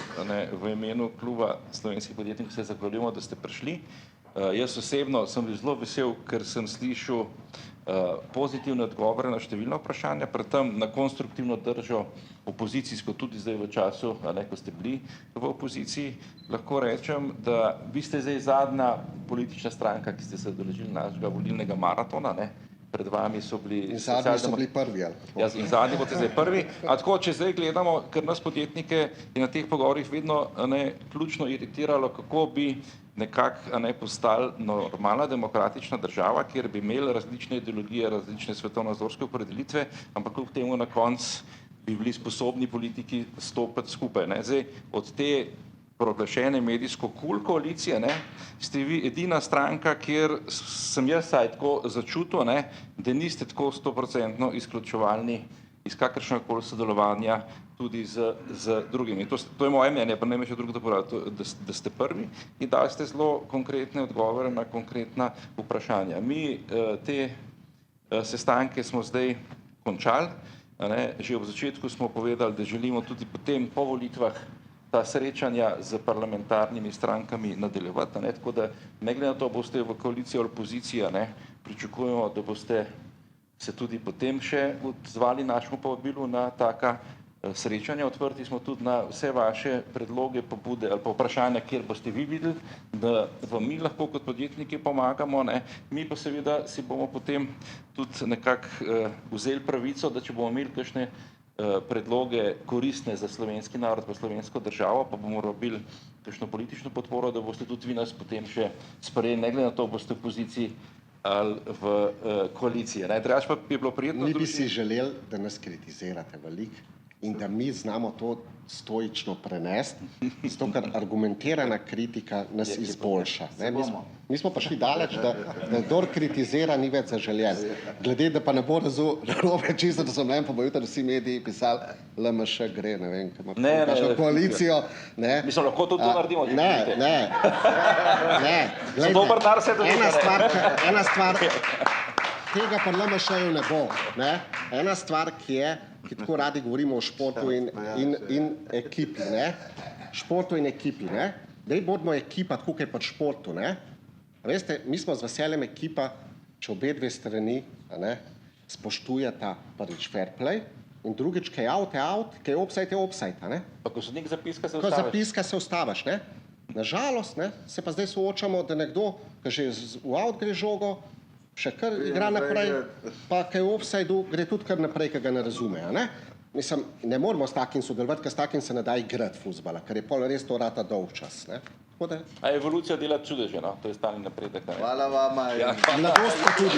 V imenu kluba slovenskih podjetnikov se zahvaljujemo, da ste prišli. Jaz osebno sem bil zelo vesel, ker sem slišal pozitivne odgovore na številna vprašanja, predvsem na konstruktivno držo opozicijsko, tudi zdaj v času, ko ste bili v opoziciji. Lahko rečem, da vi ste zdaj zadnja politična stranka, ki ste se udeležili našega volilnega maratona. Pred vami so bili... In zadnji so bili prvi, ali kako? Ja, in zadnji boste zdaj prvi. A tako, če zdaj gledamo, ker nas podjetnike je na teh pogovorih vedno ključno iritiralo, kako bi nekako postali normalna demokratična država, kjer bi imeli različne ideologije, različne svetovnonazorske opredelitve, ampak kljub temu na koncu bi bili sposobni politiki stopiti skupaj. Zdaj, od te proglašene medijsko kul koalicije, ste vi edina stranka, kjer sem jaz saj tako začutil, da niste tako 100% izključevalni iz kakršnegakoli sodelovanja tudi z drugimi. To je moje mnenje, pa ne me še drugo da ste prvi in dali ste zelo konkretne odgovore na konkretna vprašanja. Mi te sestanke smo zdaj končali, že v začetku smo povedali, da želimo tudi potem po volitvah ta srečanja z parlamentarnimi strankami nadaljevati, tako da ne glede na to, boste v koaliciji ali opoziciji, pričakujemo, da boste se tudi potem še odzvali našemu povabilu na taka srečanja. Odprti smo tudi na vse vaše predloge, pobude ali pa vprašanja, kjer boste vi videli, da vam mi lahko kot podjetniki pomagamo. Mi pa seveda si bomo potem tudi nekako vzeli pravico, da če bomo imeli kakšne predloge koristne za slovenski narod pa slovensko državo, pa bomo robili kakšno politično podporo, da boste tudi vi nas potem še sprejeli, ne glede na to, boste v opoziciji ali v koaliciji. Drugače pa bi bilo prijetno... Mi bi si želeli, da nas kritizirate veliko in da mi znamo to stoično prenesti, zato ker argumentirana kritika nas izboljša. Mi smo prišli daleč, da kdor kritizira, ni več zaželjen. Glede, da pa ne bo narobe čisto, da so meni pa bojo jutri vsi mediji pisali, LMŠ gre, ne vem, kaj ima kakšno koalicijo. Mislim, lahko tudi to naredimo. Ne. Dober dar se Ena stvar, tega pa LMŠ-ju ne bo. Ena stvar, ki tako radi govorimo o športu in ekipi. Športu in ekipi. Daj bodimo ekipa, tako kot je pri športu. Veste, mi smo z veseljem ekipa, če obe dve strani spoštujeta prvič fair play in drugič, kaj je out, kaj je offside, je offside. Pa ko sodnik zapiska, se Ko ustaviš. zapiska, se ustaviš. Nažalost, se pa zdaj soočamo, da nekdo, ki že v out gre žogo, še kar igra naprej, pa kaj v offside-u gre tudi kar naprej, ki ga ne razume. Mislim, ne moramo s takim sodelovati, ker s takim se ne da igrati fuzbala, ker je pol res to rata dolg čas. A evolucija dela čudeže, to je stalni napredek. Hvala vama. Mladost pa tudi.